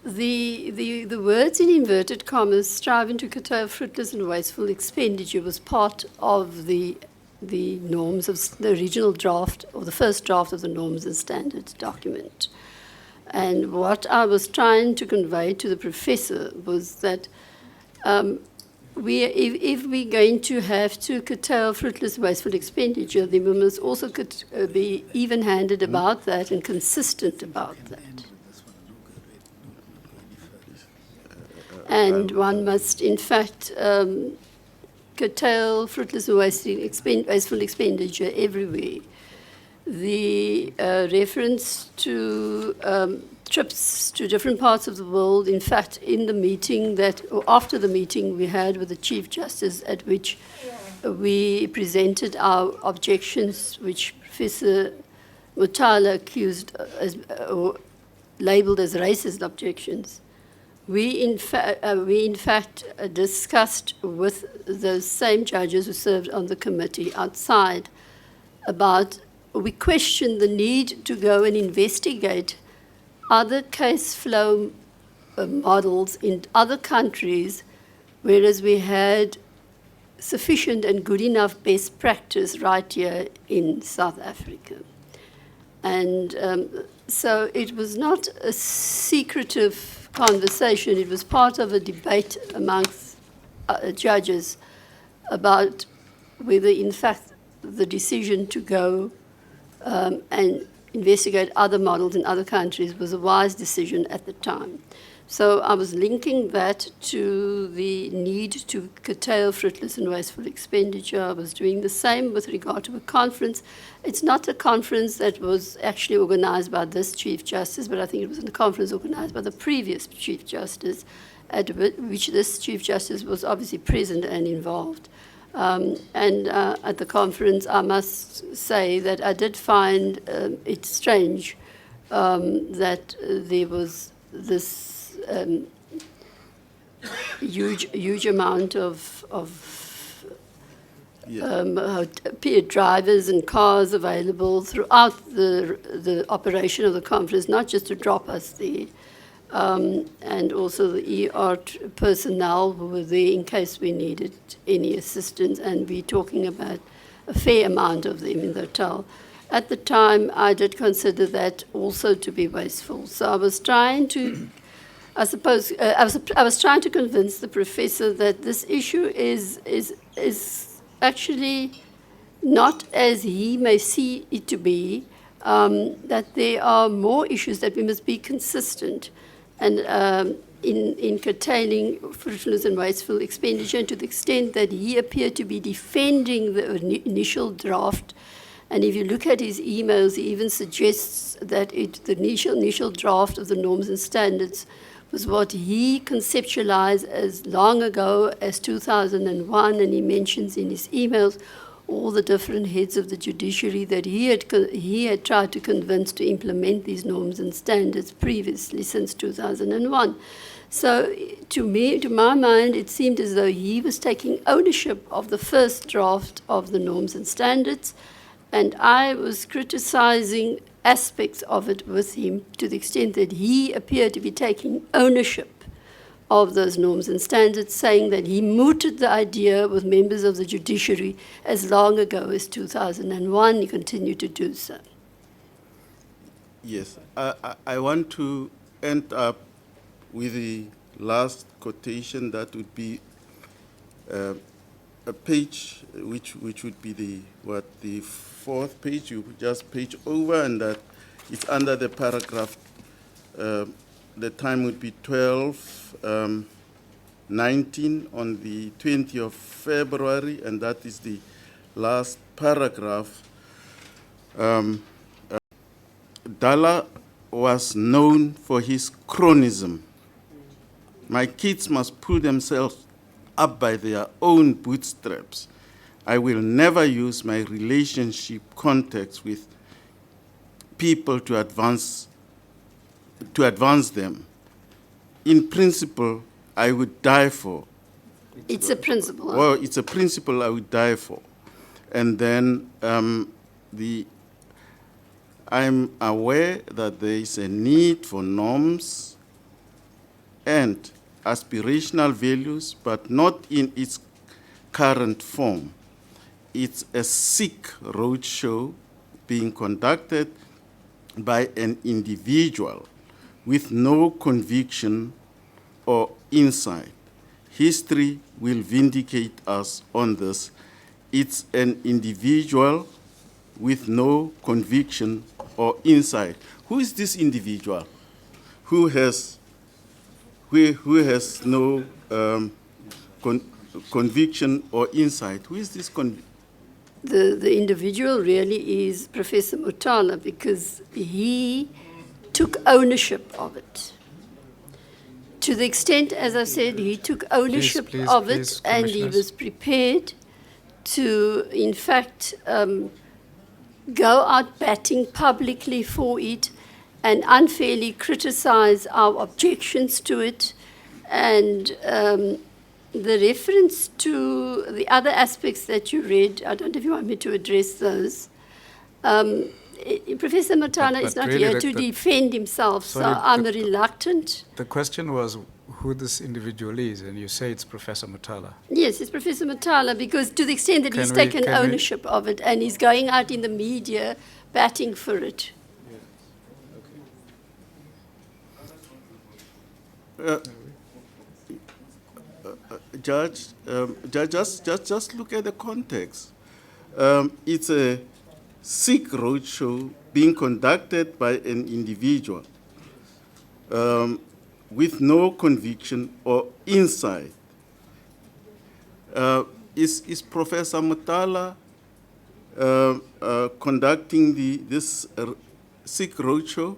the words in inverted commas, striving to curtail fruitless and wasteful expenditure, was part of the norms of the original draft, or the first draft of the norms and standards document. And what I was trying to convey to the professor was that if we're going to have to curtail fruitless and wasteful expenditure, then we must also be even-handed about that and consistent about that. And one must, in fact, curtail fruitless and wasteful expenditure everywhere. The reference to trips to different parts of the world, in fact, in the meeting or after the meeting we had with the Chief Justice, at which we presented our objections, which Professor Mutala accused or labeled as racist objections. We in fact discussed with those same judges who served on the committee outside about, we questioned the need to go and investigate other case flow models in other countries, whereas we had sufficient and good enough best practice right here in South Africa. And so it was not a secretive conversation, it was part of a debate amongst judges about whether, in fact, the decision to go and investigate other models in other countries was a wise decision at the time. So I was linking that to the need to curtail fruitless and wasteful expenditure. I was doing the same with regard to a conference. It's not a conference that was actually organized by this Chief Justice, but I think it was a conference organized by the previous Chief Justice, at which this Chief Justice was obviously present and involved. At the conference, I must say that I did find it strange that there was this huge amount of drivers and cars available throughout the operation of the conference, not just to drop us there, and also the ER personnel who were there in case we needed any assistance, and we're talking about a fair amount of them in the hotel. At the time, I did consider that also to be wasteful. So I was trying to, I was trying to convince the professor that this issue is actually not as he may see it to be, that there are more issues that we must be consistent and in curtailing frivolous and wasteful expenditure, and to the extent that he appeared to be defending the initial draft. And if you look at his emails, he even suggests that the initial draft of the norms and standards was what he conceptualized as long ago as 2001, and he mentions in his emails all the different heads of the judiciary that he had tried to convince to implement these norms and standards previously since 2001. So to my mind, it seemed as though he was taking ownership of the first draft of the norms and standards, and I was criticizing aspects of it with him to the extent that he appeared to be taking ownership of those norms and standards, saying that he mooted the idea with members of the judiciary as long ago as 2001. He continued to do so.
Yes, I want to end up with the last quotation that would be a page, which would be the fourth page. You just page over, and that it's under the paragraph. The time would be 12. 19 on the 20th of February, and that is the last paragraph. Dala was known for his chronism. My kids must pull themselves up by their own bootstraps. I will never use my relationship context with people to advance them. In principle, I would die for.
It's a principle.
Well, it's a principle I would die for. And then I'm aware that there is a need for norms and aspirational values, but not in its current form. It's a sick roadshow being conducted by an individual with no conviction or insight. History will vindicate us on this. It's an individual with no conviction or insight. Who is this individual who has no conviction or insight? Who is this?
The individual really is Professor Mutala, because he took ownership of it. To the extent, as I said, he took ownership
Please,
of
please,
it, and he
commissioners.
was prepared to, in fact, go out batting publicly for it and unfairly criticize our objections to it. And the reference to the other aspects that you read, I don't know if you want me to address those. Professor Matana
But
is not
really
here to defend himself, so
Sorry,
I'm reluctant.
The question was who this individual is, and you say it's Professor Mutala.
Yes, it's Professor Matala, because to the extent that he's
Can we-
taken
can we-
ownership of it and he's going out in the media batting for it.
Judge, just look at the context. It's a sick roadshow being conducted by an individual with no conviction or insight. Is Professor Mutala conducting this sick roadshow?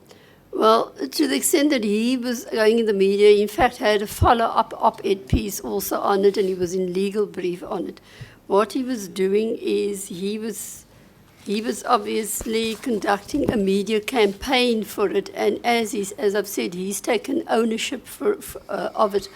Well, to the extent that he was going in the media, in fact, had a follow-up op-ed piece also on it, and he was in legal brief on it. What he was doing is he was obviously conducting a media campaign for it, and as I've said, he's taken ownership of it,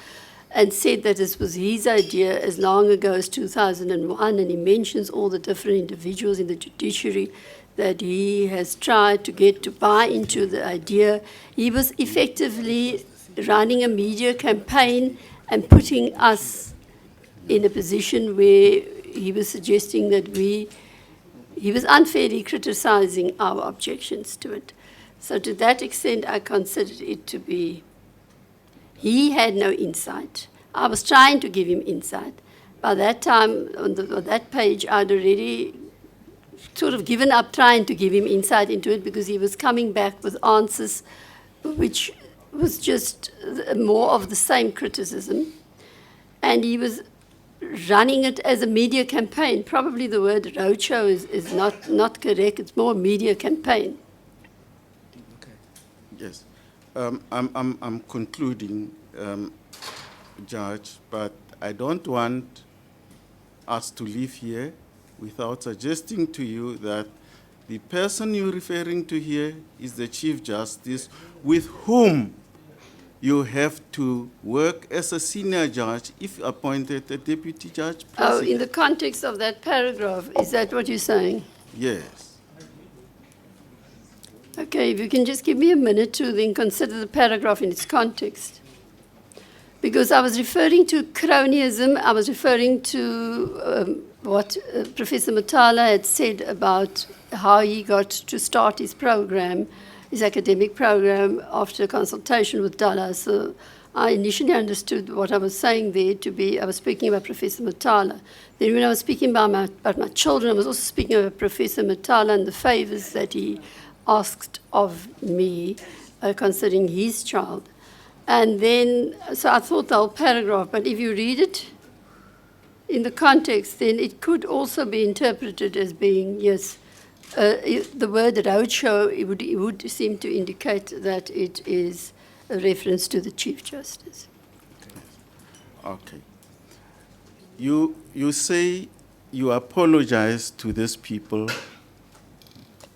and said that this was his idea as long ago as 2001, and he mentions all the different individuals in the judiciary that he has tried to get to buy into the idea. He was effectively running a media campaign and putting us in a position where he was suggesting that he was unfairly criticizing our objections to it. So to that extent, I considered it to be, he had no insight. I was trying to give him insight. By that time, on that page, I'd already sort of given up trying to give him insight into it, because he was coming back with answers which was just more of the same criticism. And he was running it as a media campaign. Probably the word roadshow is not correct. It's more media campaign.
Yes. I'm concluding, Judge, but I don't want us to leave here without suggesting to you that the person you're referring to here is the Chief Justice, with whom you have to work as a senior judge if appointed a deputy judge
Oh,
president.
in the context of that paragraph, is that what you're saying?
Yes.
Okay, if you can just give me a minute to then consider the paragraph in its context. Because I was referring to cronyism, I was referring to what Professor Mutala had said about how he got to start his program, his academic program, after consultation with Dala. So I initially understood what I was saying there to be, I was speaking about Professor Mutala. Then when I was speaking about my children, I was also speaking about Professor Mutala and the favors that he asked of me concerning his child. And then, so I thought the whole paragraph, but if you read it in the context, then it could also be interpreted as being, yes, the word roadshow, it would seem to indicate that it is a reference to the Chief Justice.
Okay. You say you apologize to these people.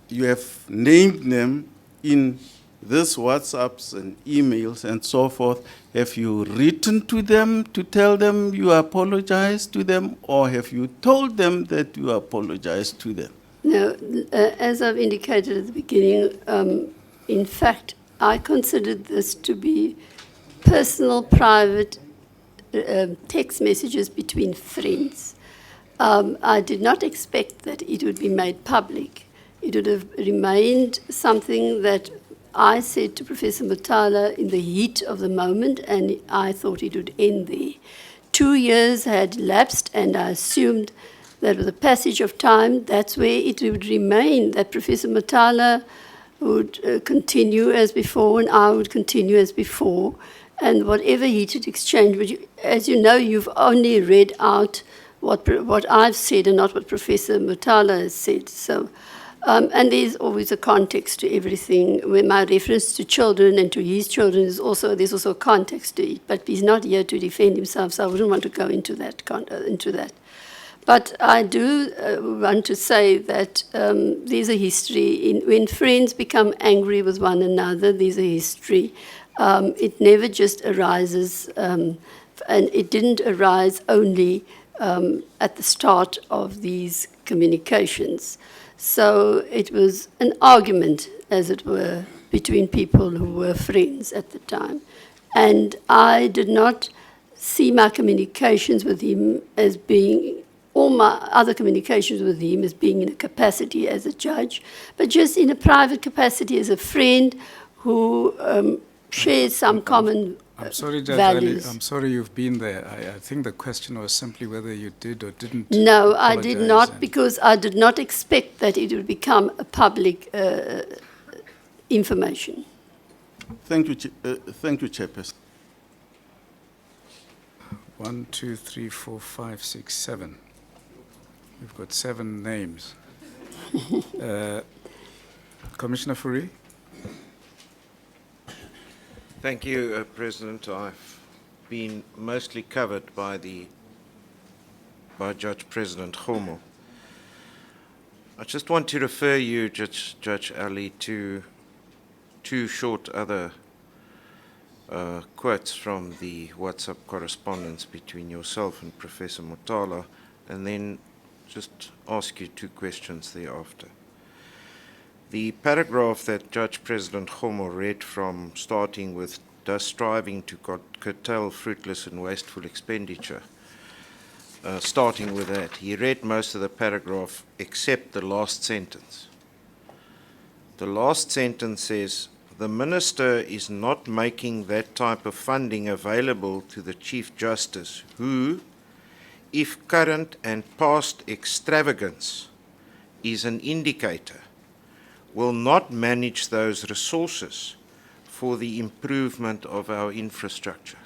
You have named them in these WhatsApps and emails and so forth. Have you written to them to tell them you apologize to them, or have you told them that you apologize to them?
No, as I've indicated at the beginning, in fact, I considered this to be personal, private text messages between friends. I did not expect that it would be made public. It would have remained something that I said to Professor Mutala in the heat of the moment, and I thought it would end there. 2 years had elapsed, and I assumed that with the passage of time, that's where it would remain, that Professor Mutala would continue as before, and I would continue as before, and whatever heated exchange, but as you know, you've only read out what I've said and not what Professor Mutala has said. So. And there's always a context to everything. When my reference to children and to his children there's also a context to it. But he's not here to defend himself, so I wouldn't want to go into that. But I do want to say that there's a history. When friends become angry with one another, there's a history. It never just arises, and it didn't arise only at the start of these communications. So it was an argument, as it were, between people who were friends at the time. And I did not see my communications with him as being, all my other communications with him as being in a capacity as a judge, but just in a private capacity as a friend who shares some common
I'm sorry, Judge
values.
Ali, I'm sorry you've been there. I think the question was simply whether you did or didn't.
No, I did
apologize,
not,
and
because I did not expect that it would become a public information.
Thank you, Chairperson.
1, 2, 3, 4, 5, 6, 7. We've got 7 names. Commissioner Fourie?
Thank you, President. I've been mostly covered by Judge President Homo. I just want to refer you, Judge Ali, to 2 short other quotes from the WhatsApp correspondence between yourself and Professor Mutala, and then just ask you 2 questions thereafter. The paragraph that Judge President Homo read from, starting with thus striving to curtail fruitless and wasteful expenditure, starting with that, he read most of the paragraph except the last sentence. The last sentence says, "The Minister is not making that type of funding available to the Chief Justice who, if current and past extravagance is an indicator, will not manage those resources for the improvement of our infrastructure."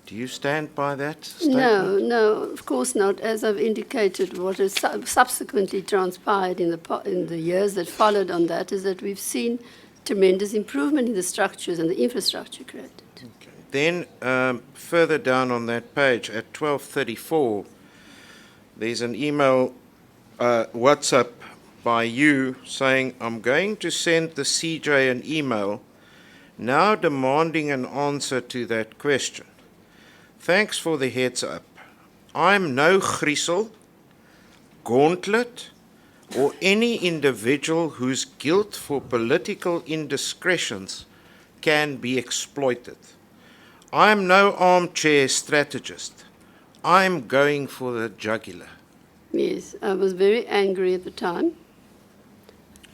Do you stand by that statement?
No, of course not. As I've indicated, what has subsequently transpired in the years that followed on that is that we've seen tremendous improvement in the structures and the infrastructure created.
Okay. Then further down on that page, at 12:34, there's an email, WhatsApp, by you saying, "I'm going to send the CJ an email now demanding an answer to that question. Thanks for the heads up. I'm no Griesel, Gauntlet, or any individual whose guilt for political indiscretions can be exploited. I'm no armchair strategist. I'm going for the jugular."
Yes, I was very angry at the time.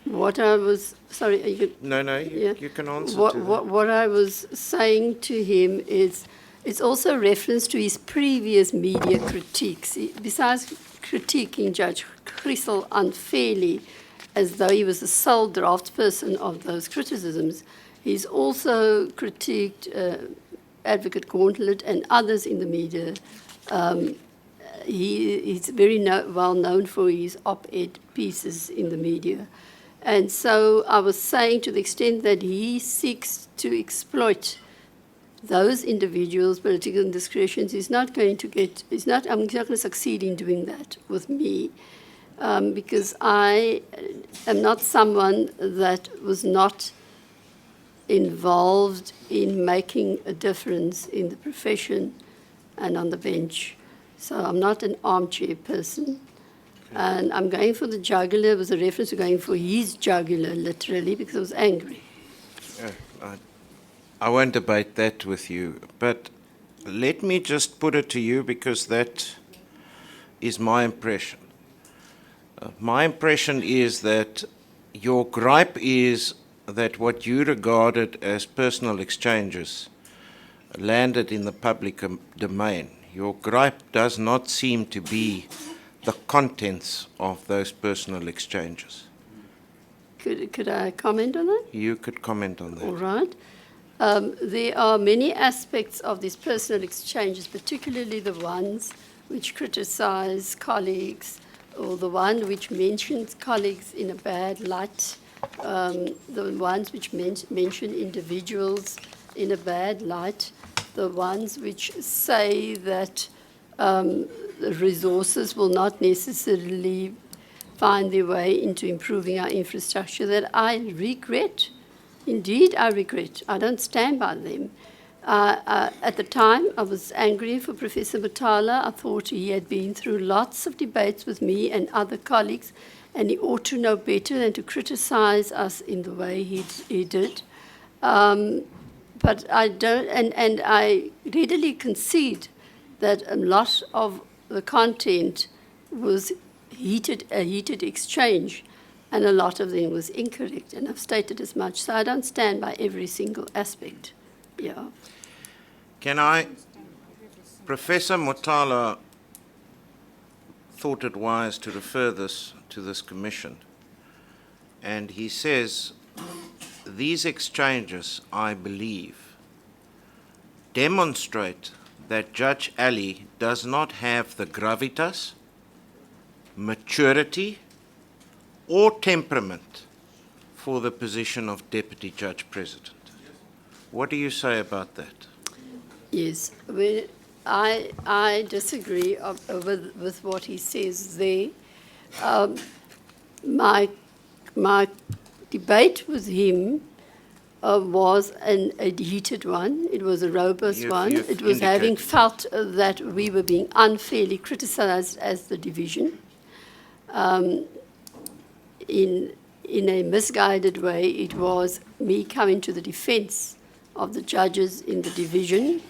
What I was, sorry, are you
No,
yeah.
you can answer
what,
to that.
what I was saying to him is, it's also a reference to his previous media critiques. Besides critiquing Judge Griesel unfairly, as though he was the sole draftsperson of those criticisms, He's also critiqued Advocate Gauntlet and others in the media. He's very well known for his op-ed pieces in the media. And so I was saying, to the extent that he seeks to exploit those individuals' political indiscretions, he's not going to succeed in doing that with me, because I am not someone that was not involved in making a difference in the profession and on the bench. So I'm not an armchair person. And I'm going for the jugular with a reference to going for his jugular, literally, because I was angry.
I won't debate that with you, but let me just put it to you, because that is my impression. My impression is that your gripe is that what you regarded as personal exchanges landed in the public domain. Your gripe does not seem to be the contents of those personal exchanges.
Could I comment on that?
You could comment on that.
All right. There are many aspects of these personal exchanges, particularly the ones which criticize colleagues, or the one which mentions colleagues in a bad light, the ones which mention individuals in a bad light, the ones which say that the resources will not necessarily find their way into improving our infrastructure, that I regret. Indeed, I regret. I don't stand by them. At the time, I was angry for Professor Mutala. I thought he had been through lots of debates with me and other colleagues, and he ought to know better than to criticize us in the way he did. But I don't, and I readily concede that a lot of the content was a heated exchange, and a lot of them was incorrect, and I've stated as much. So I don't stand by every single aspect. Yeah.
Professor Mutala thought it wise to refer this to this commission, and he says, these exchanges, I believe, demonstrate that Judge Allie does not have the gravitas, maturity, or temperament for the position of Deputy Judge President. What do you say about that?
Yes, well, I disagree with what he says there. My debate with him was a heated one. It was a robust one. It was having felt that we were being unfairly criticized as the division. In a misguided way, it was me coming to the defense of the judges in the division.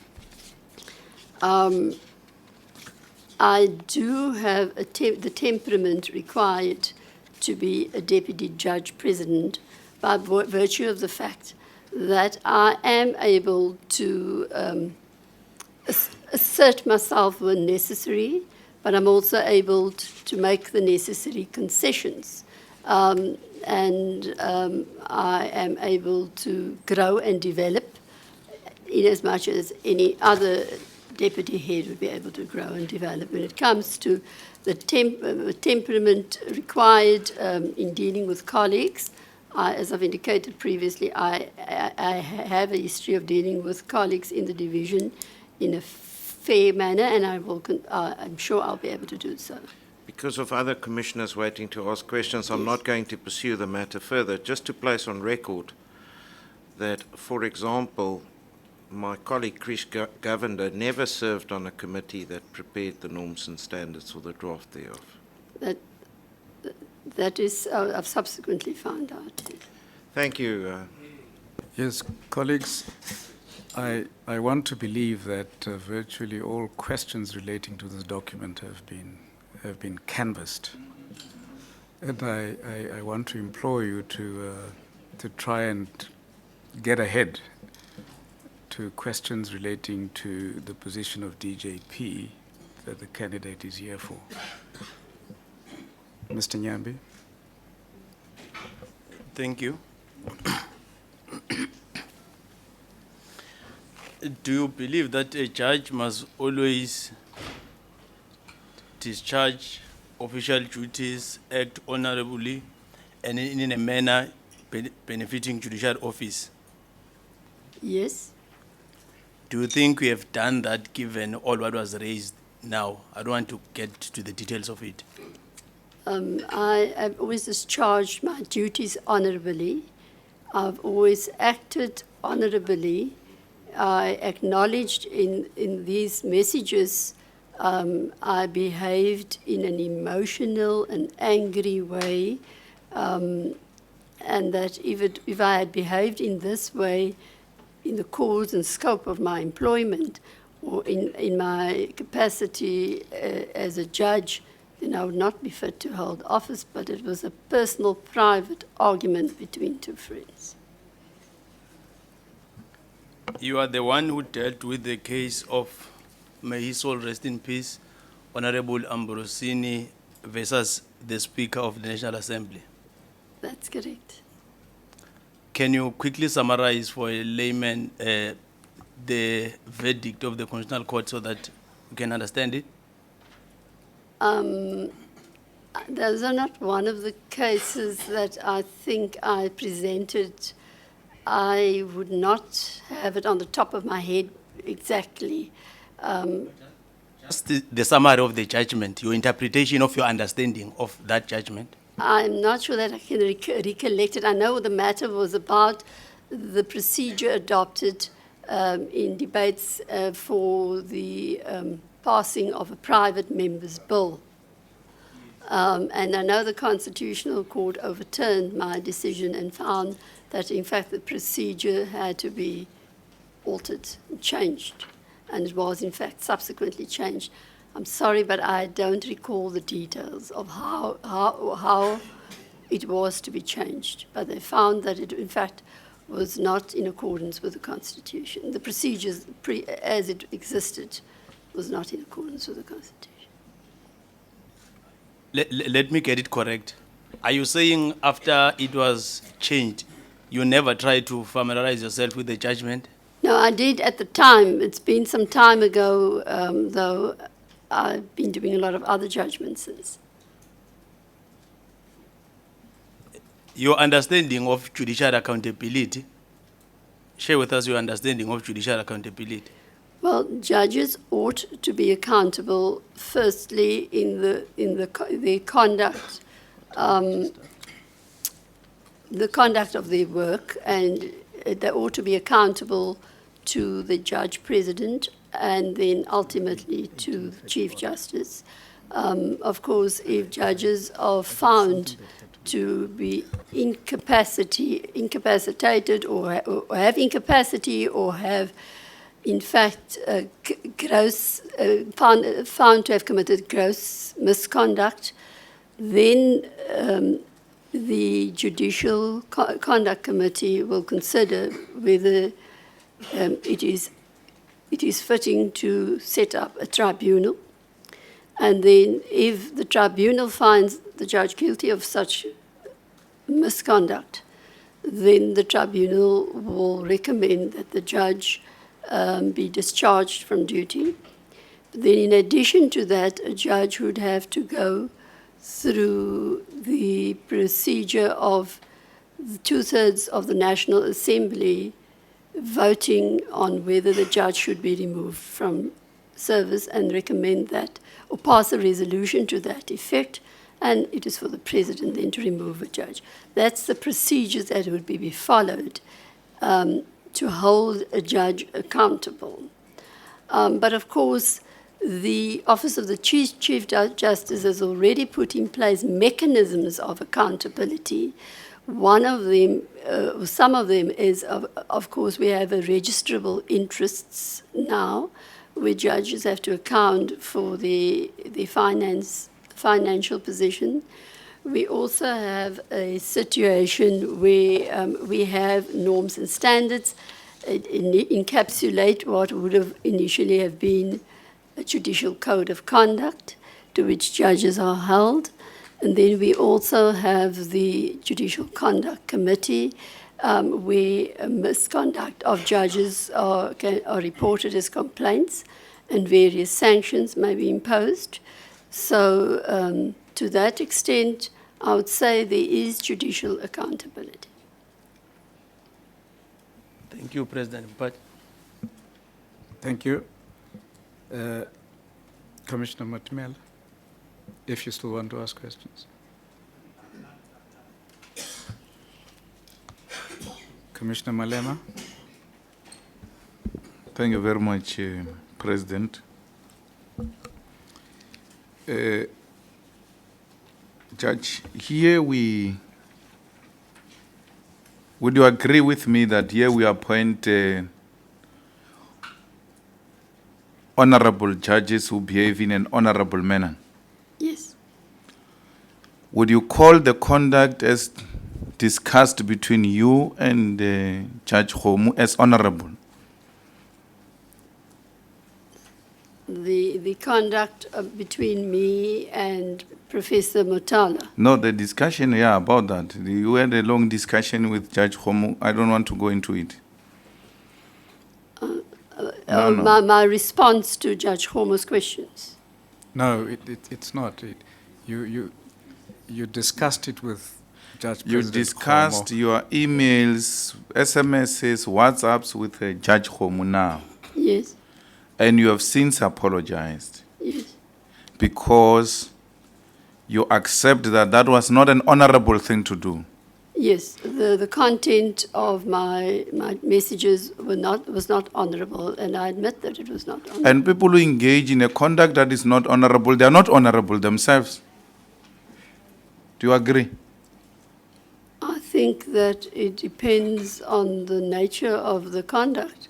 I do have the temperament required to be a deputy judge president by virtue of the fact that I am able to assert myself when necessary, but I'm also able to make the necessary concessions. I am able to grow and develop in as much as any other deputy head would be able to grow and develop. When it comes to the temperament required in dealing with colleagues, as I've indicated previously, I have a history of dealing with colleagues in the division in a fair manner, and I'm sure I'll be able to do so.
Because of other commissioners waiting to ask questions, I'm not going to pursue the matter further. Just to place on record that, for example, my colleague Krish Govender never served on a committee that prepared the norms and standards or the draft thereof.
That is, I've subsequently found out.
Thank you.
Yes, colleagues, I want to believe that virtually all questions relating to this document have been canvassed, and I want to implore you to try and get ahead to questions relating to the position of DJP that the candidate is here for. Mr. Nyambi.
Thank you. Do you believe that a judge must always discharge official duties, act honorably, and in a manner benefiting judicial office?
Yes.
Do you think we have done that given all what was raised now? I don't want to get to the details of it.
I have always discharged my duties honorably. I've always acted honorably. I acknowledged in these messages I behaved in an emotional and angry way, and that if I had behaved in this way in the course and scope of my employment or in my capacity as a judge, then I would not be fit to hold office, but it was a personal, private argument between two friends.
You are the one who dealt with the case of, may his soul rest in peace, Honorable Ambrosini versus the Speaker of the National Assembly.
That's correct.
Can you quickly summarize for a layman the verdict of the Constitutional Court so that we can understand it?
Those are not one of the cases that I think I presented. I would not have it on the top of my head exactly.
Just the summary of the judgment, your interpretation of your understanding of that judgment.
I'm not sure that I can recollect it. I know the matter was about the procedure adopted in debates for the passing of a private member's bill. And I know the Constitutional Court overturned my decision and found that, in fact, the procedure had to be altered and changed. And it was, in fact, subsequently changed. I'm sorry, but I don't recall the details of how it was to be changed. But they found that it, in fact, was not in accordance with the Constitution. The procedures as it existed was not in accordance with the Constitution.
Let me get it correct. Are you saying after it was changed, you never tried to familiarize yourself with the judgment?
No, I did at the time. It's been some time ago, though I've been doing a lot of other judgments since.
Your understanding of judicial accountability, share with us your understanding of judicial accountability.
Well, judges ought to be accountable, firstly, in the conduct, the conduct of their work, and they ought to be accountable to the judge president and then ultimately to the Chief Justice. Of course, if judges are found to be incapacitated or have incapacity or have, in fact, found to have committed gross misconduct, then the Judicial Conduct Committee will consider whether it is fitting to set up a tribunal. And then if the tribunal finds the judge guilty of such misconduct, then the tribunal will recommend that the judge be discharged from duty. Then in addition to that, a judge would have to go through the procedure of 2/3 of the National Assembly voting on whether the judge should be removed from service and recommend that or pass a resolution to that effect, and it is for the president then to remove a judge. That's the procedures that would be followed to hold a judge accountable. But of course, the Office of the Chief Justice has already put in place mechanisms of accountability. One of them, some of them is, of course, we have a registrable interests now, where judges have to account for the financial position. We also have a situation where we have norms and standards encapsulate what would have initially have been a judicial code of conduct to which judges are held. And then we also have the Judicial Conduct Committee, where misconduct of judges are reported as complaints, and various sanctions may be imposed. So to that extent, I would say there is judicial accountability.
Thank you, President. But
Thank you. Commissioner Matumela, if you still want to ask questions. Commissioner Malema.
Thank you very much, President. Judge, here would you agree with me that here we appoint honorable judges who behave in an honorable manner?
Yes.
Would you call the conduct as discussed between you and Judge Homu as honorable?
The conduct between me and Professor Motala.
No, the discussion, yeah, about that. You had a long discussion with Judge Homu. I don't want to go into it. No.
My response to Judge Homo's questions.
No, it's not. You discussed it with Judge
You
President
discussed
Homo.
your emails, SMSs, WhatsApps with Judge Homu now.
Yes,
And you have since apologized
yes,
because you accept that that was not an honorable thing to do.
yes. The content of my messages was not honorable, and I admit that it was not honorable.
And people who engage in a conduct that is not honorable, they are not honorable themselves. Do you agree?
I think that it depends on the nature of the conduct.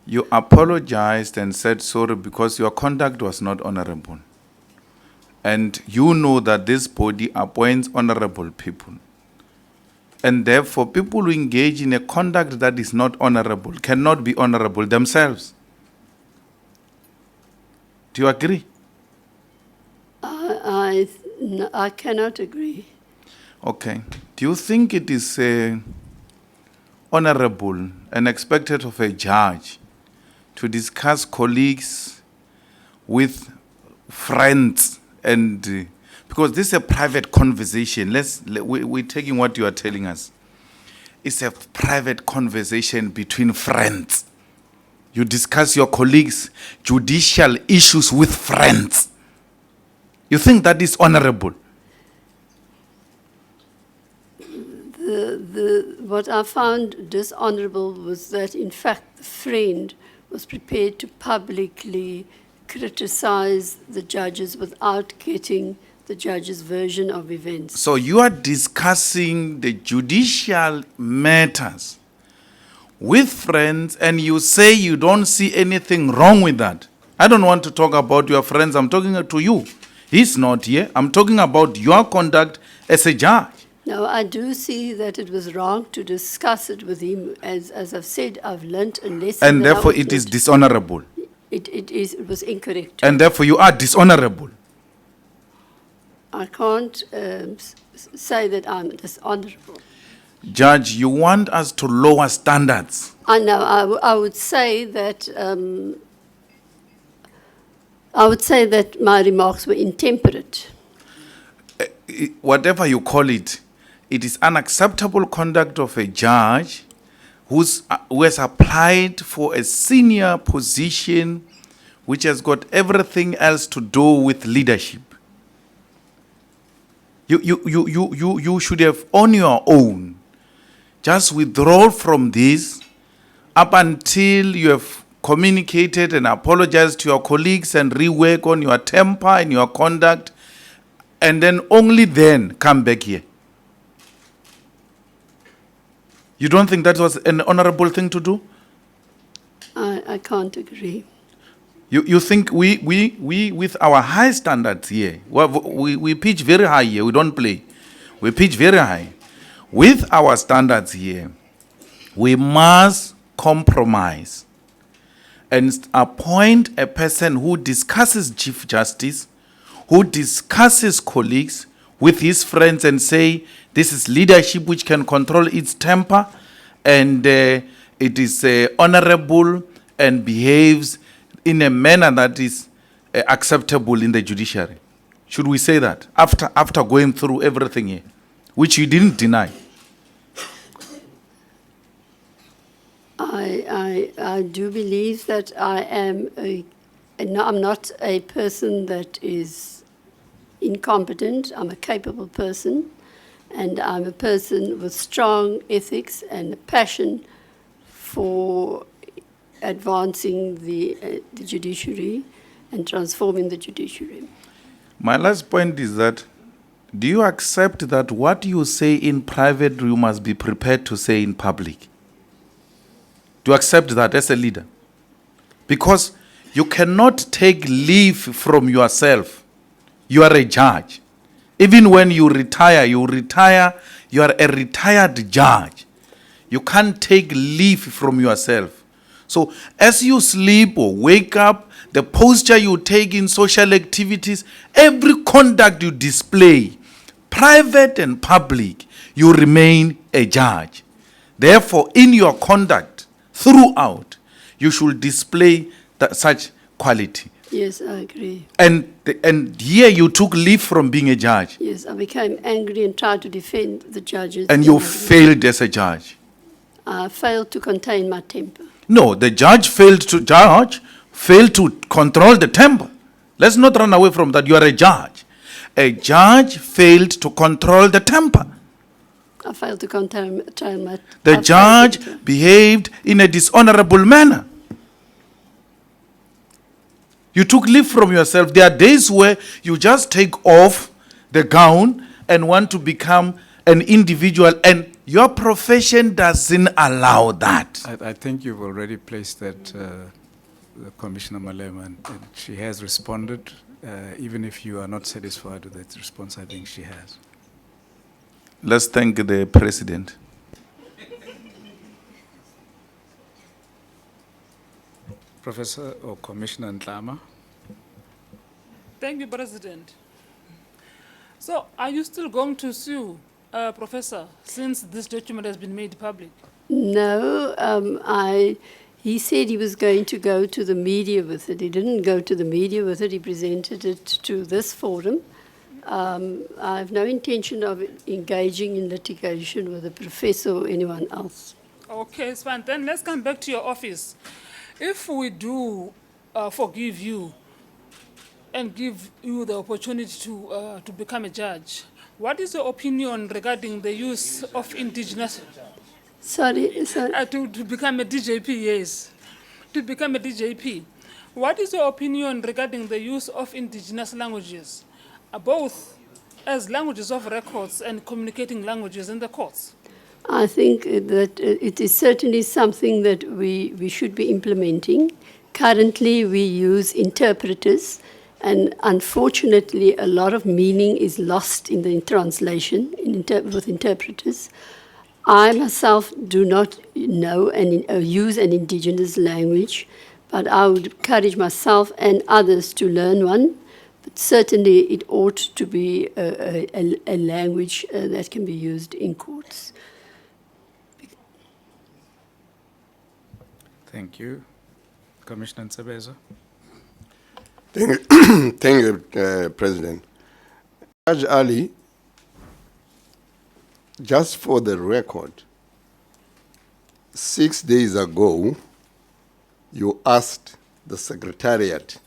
You apologized and said sorry because your conduct was not honorable. And you know that this body appoints honorable people. And therefore, people who engage in a conduct that is not honorable cannot be honorable themselves. Do you agree?
I cannot agree.
Okay. Do you think it is honorable and expected of a judge to discuss colleagues with friends and because this is a private conversation. We're taking what you are telling us. It's a private conversation between friends. You discuss your colleagues' judicial issues with friends. You think that is honorable?
What I found dishonorable was that, in fact, the friend was prepared to publicly criticize the judges without getting the judge's version of events.
So you are discussing the judicial matters with friends and you say you don't see anything wrong with that. I don't want to talk about your friends. I'm talking to you. He's not here. I'm talking about your conduct as a judge.
Now, I do see that it was wrong to discuss it with him. As I've said, I've learnt a lesson.
And therefore it is dishonorable.
It was incorrect.
And therefore you are dishonorable.
I can't say that I'm dishonorable.
Judge, you want us to lower standards.
I know. I would say that my remarks were intemperate.
Whatever you call it, it is unacceptable conduct of a judge who has applied for a senior position which has got everything else to do with leadership. You should have on your own just withdraw from this up until you have communicated and apologized to your colleagues and rework on your temper and your conduct, and then only then come back here. You don't think that was an honorable thing to do?
I can't agree.
You think we with our high standards here, we pitch very high here, we don't play. We pitch very high. With our standards here, we must compromise and appoint a person who discusses Chief Justice, who discusses colleagues with his friends and say, this is leadership which can control its temper, and it is honorable and behaves in a manner that is acceptable in the judiciary. Should we say that after going through everything here, which you didn't deny?
I do believe that I'm not a person that is incompetent. I'm a capable person, and I'm a person with strong ethics and a passion for advancing the judiciary and transforming the judiciary.
My last point is that, do you accept that what you say in private you must be prepared to say in public? Do you accept that as a leader? Because you cannot take leave from yourself. You are a judge. Even when you retire, you are a retired judge. You can't take leave from yourself. So as you sleep or wake up, the posture you take in social activities, every conduct you display, private and public, you remain a judge. Therefore, in your conduct, throughout, you should display such quality.
Yes, I agree.
And here you took leave from being a judge.
Yes, I became angry and tried to defend the judges.
And you failed as a judge.
I failed to contain my temper.
No, the judge failed to control the temper. Let's not run away from that. You are a judge. A judge failed to control the temper.
I failed to contain my
The judge behaved in a dishonorable manner. You took leave from yourself. There are days where you just take off the gown and want to become an individual, and your profession doesn't allow that.
I think you've already placed that, Commissioner Malema, and she has responded. Even if you are not satisfied with that response, I think she has.
Let's thank the president.
Professor or Commissioner Ntlama.
Thank you, President. So, are you still going to sue, Professor, since this document has been made public?
No, he said he was going to go to the media with it. He didn't go to the media with it. He presented it to this forum. I have no intention of engaging in litigation with a professor or anyone else.
Okay, it's fine. Then let's come back to your office. If we do forgive you and give you the opportunity to become a judge, what is your opinion regarding the use of indigenous...
Sorry.
To become a DJP, yes. To become a DJP. What is your opinion regarding the use of indigenous languages, both as languages of records and communicating languages in the courts?
I think that it is certainly something that we should be implementing. Currently, we use interpreters, and unfortunately, a lot of meaning is lost in the translation with interpreters. I myself do not know and use an indigenous language, but I would encourage myself and others to learn one. But certainly, it ought to be a language that can be used in courts.
Thank you. Commissioner Nsebeza.
Thank you, President. Judge Allie, just for the record, 6 days ago, you asked the Secretariat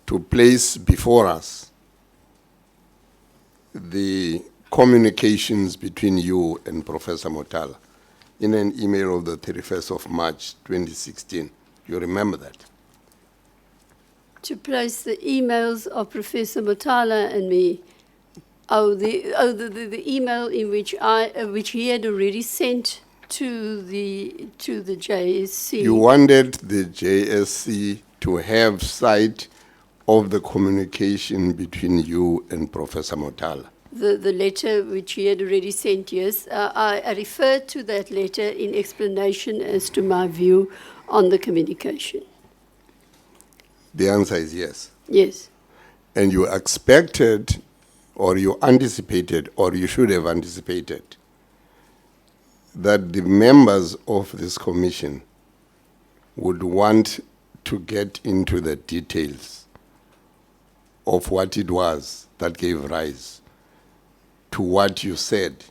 to place before us the communications between you and Professor Motala in an email of the 31st of March, 2016. You remember that?
To place the emails of Professor Motala and me. The email in which he had already sent to the JSC.
You wanted the JSC to have sight of the communication between you and Professor Motala.
The letter which he had already sent, yes. I referred to that letter in explanation as to my view on the communication.
The answer is yes.
Yes.
And you expected, or you anticipated, or you should have anticipated, that the members of this commission would want to get into the details of what it was that gave rise to what you said,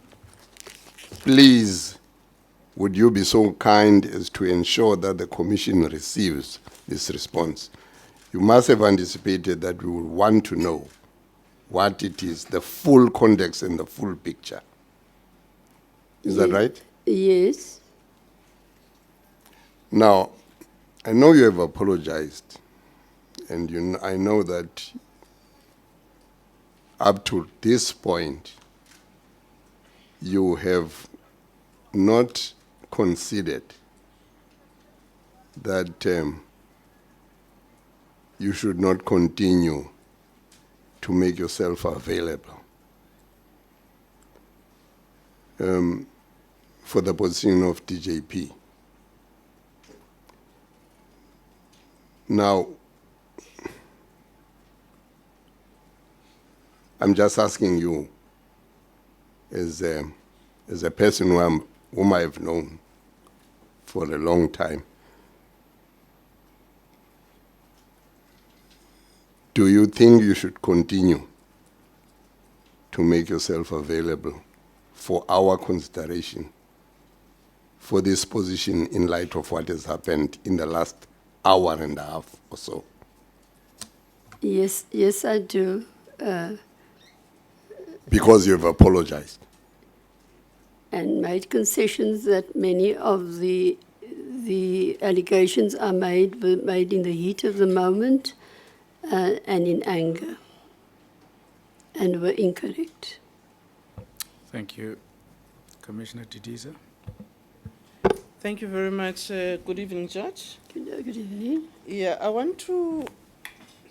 please, would you be so kind as to ensure that the commission receives this response? You must have anticipated that we will want to know what it is, the full context and the full picture. Is that right?
Yes.
Now, I know you have apologized, and I know that up to this point, you have not considered that you should not continue to make yourself available for the position of DJP. Now, I'm just asking you, as a person whom I have known for a long time, do you think you should continue to make yourself available for our consideration for this position in light of what has happened in the last hour and a half or so?
Yes, I do.
Because you've apologized.
And made concessions that many of the allegations were made in the heat of the moment and in anger, and were incorrect.
Thank you. Commissioner Didiza.
Thank you very much. Good evening, Judge.
Good evening.
Yeah, I want to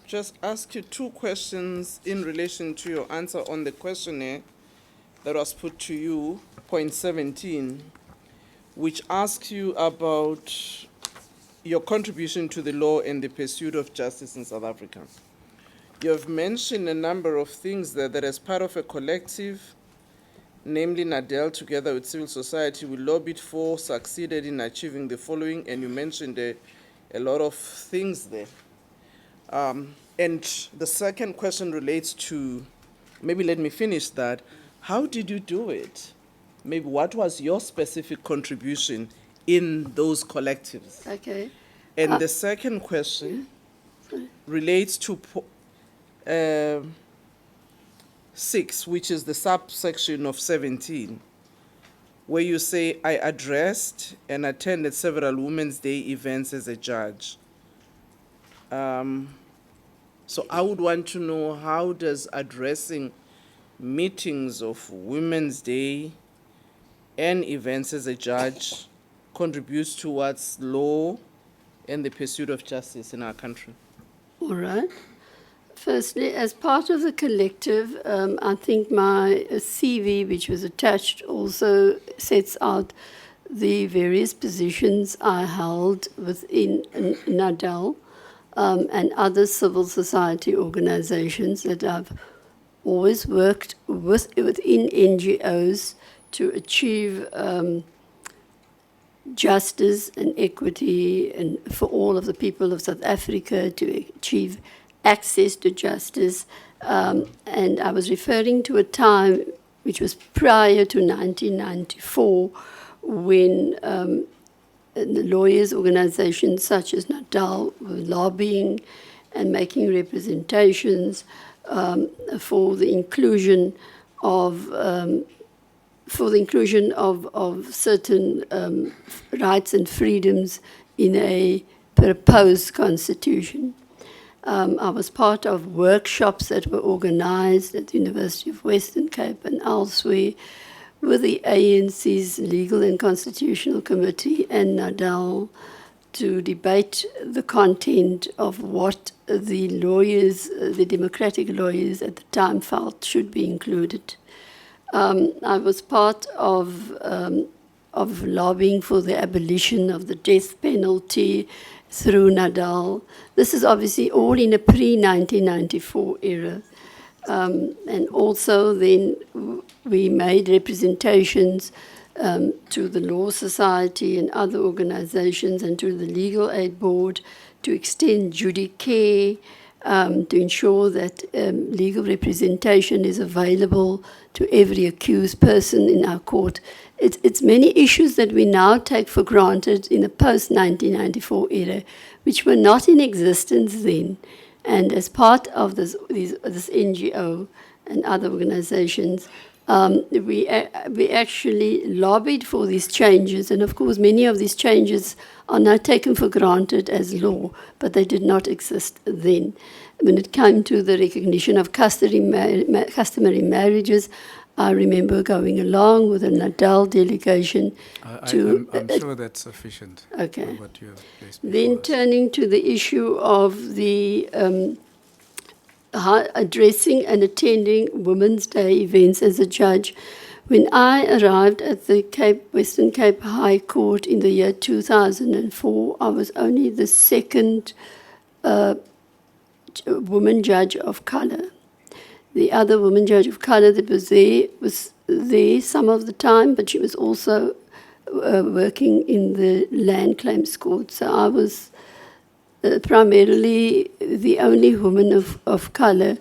just ask you two questions in relation to your answer on the questionnaire that was put to you, point 17, which asks you about your contribution to the law and the pursuit of justice in South Africa. You have mentioned a number of things there that as part of a collective, namely NADEL, together with civil society, we lobbied for, succeeded in achieving the following, and you mentioned a lot of things there. And the second question relates to, maybe let me finish that. How did you do it? Maybe what was your specific contribution in those collectives?
Okay.
And the second question relates to 6, which is the subsection of 17, where you say, I addressed and attended several Women's Day events as a judge. So I would want to know, how does addressing meetings of Women's Day and events as a judge contributes towards law and the pursuit of justice in our country?
All right. Firstly, as part of the collective, I think my CV, which was attached, also sets out the various positions I held within NADEL and other civil society organizations that I've always worked within NGOs to achieve justice and equity and for all of the people of South Africa, to achieve access to justice. And I was referring to a time which was prior to 1994, when the lawyers' organizations such as NADEL were lobbying and making representations for the inclusion of certain rights and freedoms in a proposed constitution. I was part of workshops that were organized at the University of Western Cape and elsewhere with the ANC's Legal and Constitutional Committee and NADEL to debate the content of what the lawyers, the democratic lawyers at the time, felt should be included. I was part of lobbying for the abolition of the death penalty through NADEL. This is obviously all in a pre-1994 era. And also then we made representations to the Law Society and other organizations and to the Legal Aid Board to extend judicare, to ensure that legal representation is available to every accused person in our court. It's many issues that we now take for granted in the post-1994 era, which were not in existence then. And as part of this NGO and other organizations, we actually lobbied for these changes. And of course, many of these changes are now taken for granted as law, but they did not exist then. When it came to the recognition of customary marriages, I remember going along with a Nadal delegation to...
I'm sure that's sufficient.
Okay.
For what you have placed
Then
before us.
turning to the issue of the addressing and attending Women's Day events as a judge. When I arrived at the Western Cape High Court in the year 2004, I was only the second woman judge of colour. The other woman judge of colour that was there some of the time, but she was also working in the land claims court. So I was primarily the only woman of colour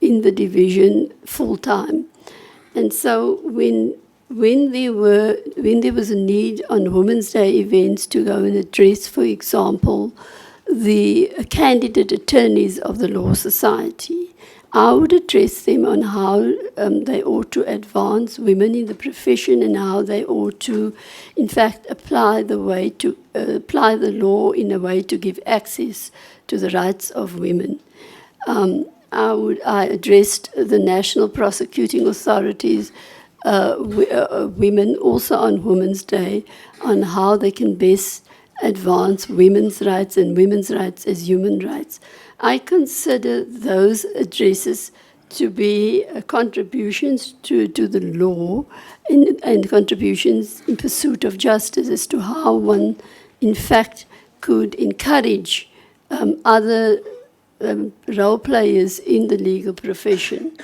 in the division full time. And so when there was a need on Women's Day events to go and address, for example, the candidate attorneys of the Law Society, I would address them on how they ought to advance women in the profession and how they ought to, in fact, apply the law in a way to give access to the rights of women. I addressed the national prosecuting authorities, women also on Women's Day, on how they can best advance women's rights and women's rights as human rights. I consider those addresses to be contributions to the law and contributions in pursuit of justice as to how one, in fact, could encourage other role players in the legal profession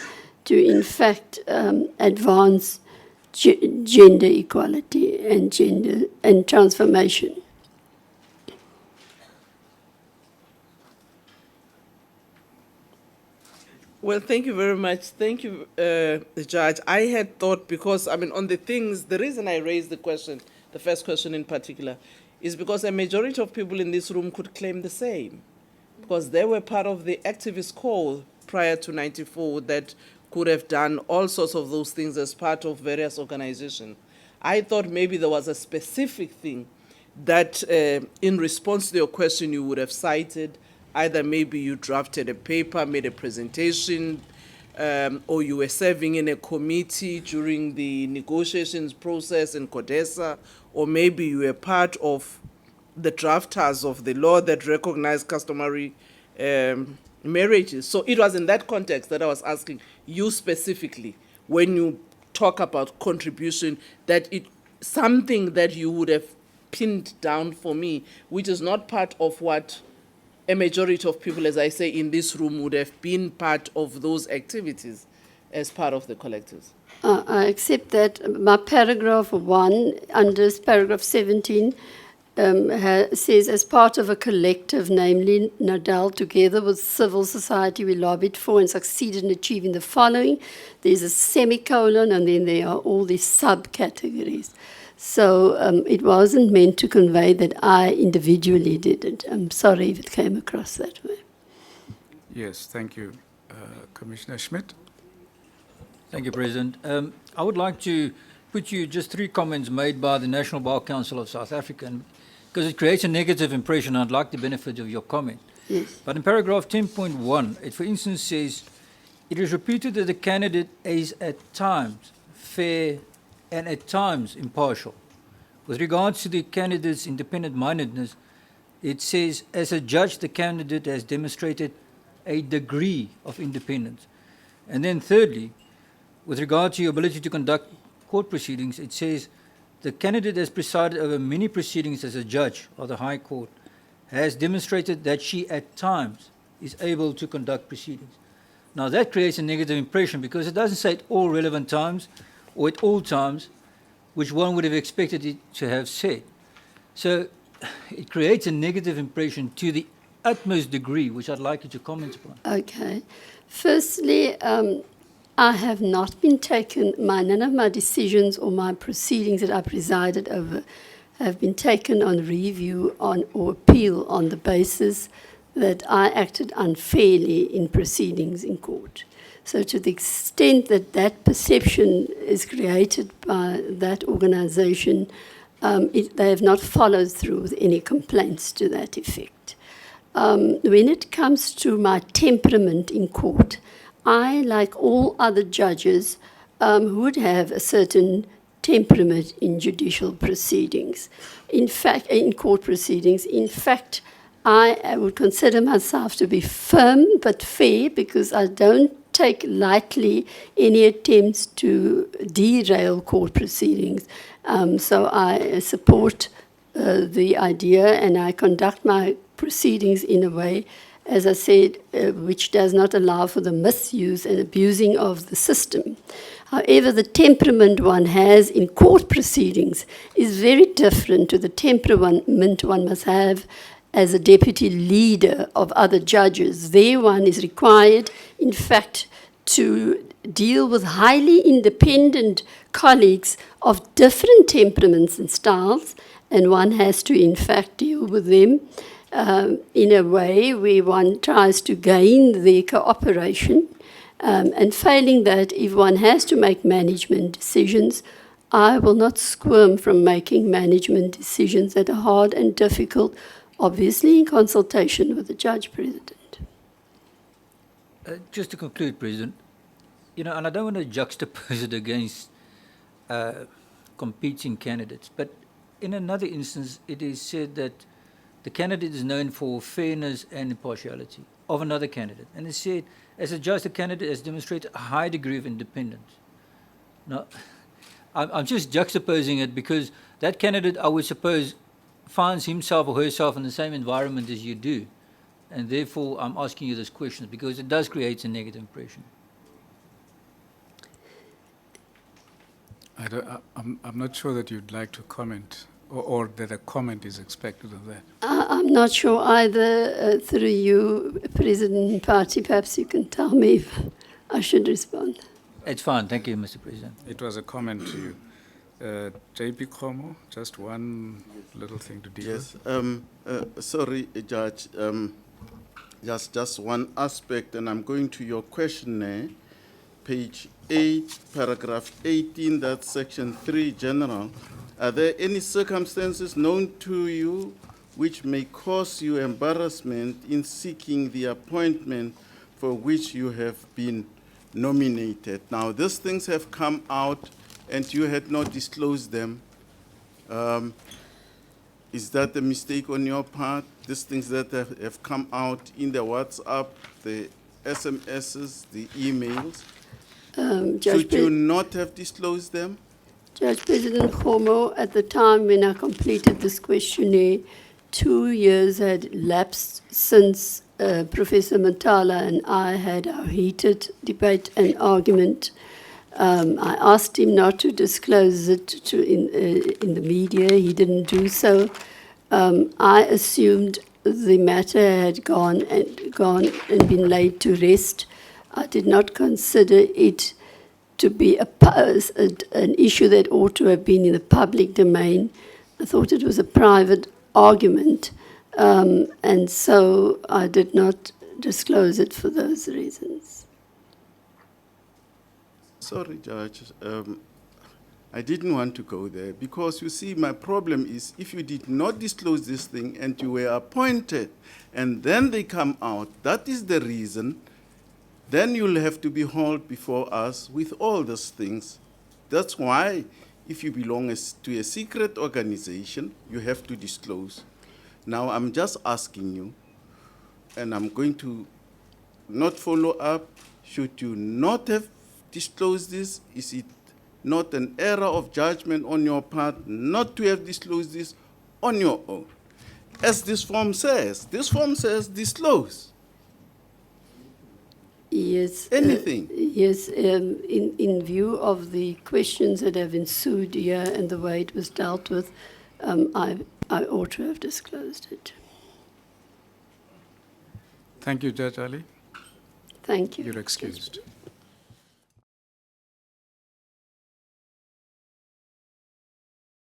to, in fact, advance gender equality and transformation.
Well, thank you very much. Thank you, Judge. I had thought, because, on the things, the reason I raised the question, the first question in particular, is because a majority of people in this room could claim the same, because they were part of the activist call prior to 94 that could have done all sorts of those things as part of various organizations. I thought maybe there was a specific thing that, in response to your question, you would have cited. Either maybe you drafted a paper, made a presentation, or you were serving in a committee during the negotiations process in CODESA, or maybe you were part of the drafters of the law that recognized customary marriages. So it was in that context that I was asking you specifically, when you talk about contribution, that something that you would have pinned down for me, which is not part of what a majority of people, as I say, in this room would have been part of those activities as part of the collectives.
I accept that. My paragraph 1, under paragraph 17, says, as part of a collective, namely Nadal, together with civil society, we lobbied for and succeeded in achieving the following. There's a semicolon, and then there are all these subcategories. So it wasn't meant to convey that I individually did it. I'm sorry if it came across that way.
Yes, thank you. Commissioner Schmidt?
Thank you, President. I would like to put you just 3 comments made by the National Bar Council of South Africa, because it creates a negative impression. I'd like the benefit of your comment.
Yes.
But in paragraph 10.1, it, for instance, says, it is repeated that the candidate is at times fair and at times impartial. With regards to the candidate's independent-mindedness, it says, as a judge, the candidate has demonstrated a degree of independence. And then thirdly, with regard to your ability to conduct court proceedings, it says, the candidate has presided over many proceedings as a judge of the High Court, has demonstrated that she at times is able to conduct proceedings. Now that creates a negative impression, because it doesn't say at all relevant times or at all times, which one would have expected it to have said. So it creates a negative impression to the utmost degree, which I'd like you to comment upon.
Okay. Firstly, I have not been taken, none of my decisions or my proceedings that I presided over have been taken on review on or appeal on the basis that I acted unfairly in proceedings in court. So to the extent that that perception is created by that organization, they have not followed through with any complaints to that effect. When it comes to my temperament in court, I, like all other judges, would have a certain temperament in judicial proceedings. In fact, in court proceedings, in fact, I would consider myself to be firm but fair because I don't take lightly any attempts to derail court proceedings. So I support the idea and I conduct my proceedings in a way, as I said, which does not allow for the misuse and abusing of the system. However, the temperament one has in court proceedings is very different to the temperament one must have as a deputy leader of other judges. There one is required, in fact, to deal with highly independent colleagues of different temperaments and styles, and one has to, in fact, deal with them in a way where one tries to gain their cooperation. And failing that, if one has to make management decisions, I will not squirm from making management decisions that are hard and difficult, obviously in consultation with the Judge President.
Just to conclude, President, and I don't want to juxtapose it against competing candidates, but in another instance, it is said that the candidate is known for fairness and impartiality of another candidate. And it's said, as a judge, the candidate has demonstrated a high degree of independence. Now, I'm just juxtaposing it because that candidate, I would suppose, finds himself or herself in the same environment as you do. And therefore, I'm asking you this question because it does create a negative impression.
I'm not sure that you'd like to comment or that a comment is expected of that.
I'm not sure either. Through you, President Party, perhaps you can tell me if I should respond.
It's fine. Thank you, Mr. President.
It was a comment to you. JP Khomo, just one little thing to deal with.
Sorry, Judge. Just one aspect, and I'm going to your questionnaire, page 8, paragraph 18, that's section 3, general. Are there any circumstances known to you which may cause you embarrassment in seeking the appointment for which you have been nominated? Now, these things have come out and you had not disclosed them. Is that a mistake on your part? These things that have come out in the WhatsApp, the SMSs, the emails, should you not have disclosed them?
Judge President Khomo, at the time when I completed this questionnaire, 2 years had lapsed since Professor Matala and I had our heated debate and argument. I asked him not to disclose it in the media. He didn't do so. I assumed the matter had gone and been laid to rest. I did not consider it to be an issue that ought to have been in the public domain. I thought it was a private argument, and so I did not disclose it for those reasons.
Sorry, Judge. I didn't want to go there because, you see, my problem is if you did not disclose this thing and you were appointed and then they come out, that is the reason, then you'll have to be hauled before us with all these things. That's why if you belong to a secret organization, you have to disclose. Now, I'm just asking you, and I'm going to not follow up, should you not have disclosed this? Is it not an error of judgment on your part not to have disclosed this on your own? As this form says disclose.
Yes.
Anything.
Yes, in view of the questions that have ensued here and the way it was dealt with, I ought to have disclosed it.
Thank you, Judge Ali.
Thank you.
You're excused.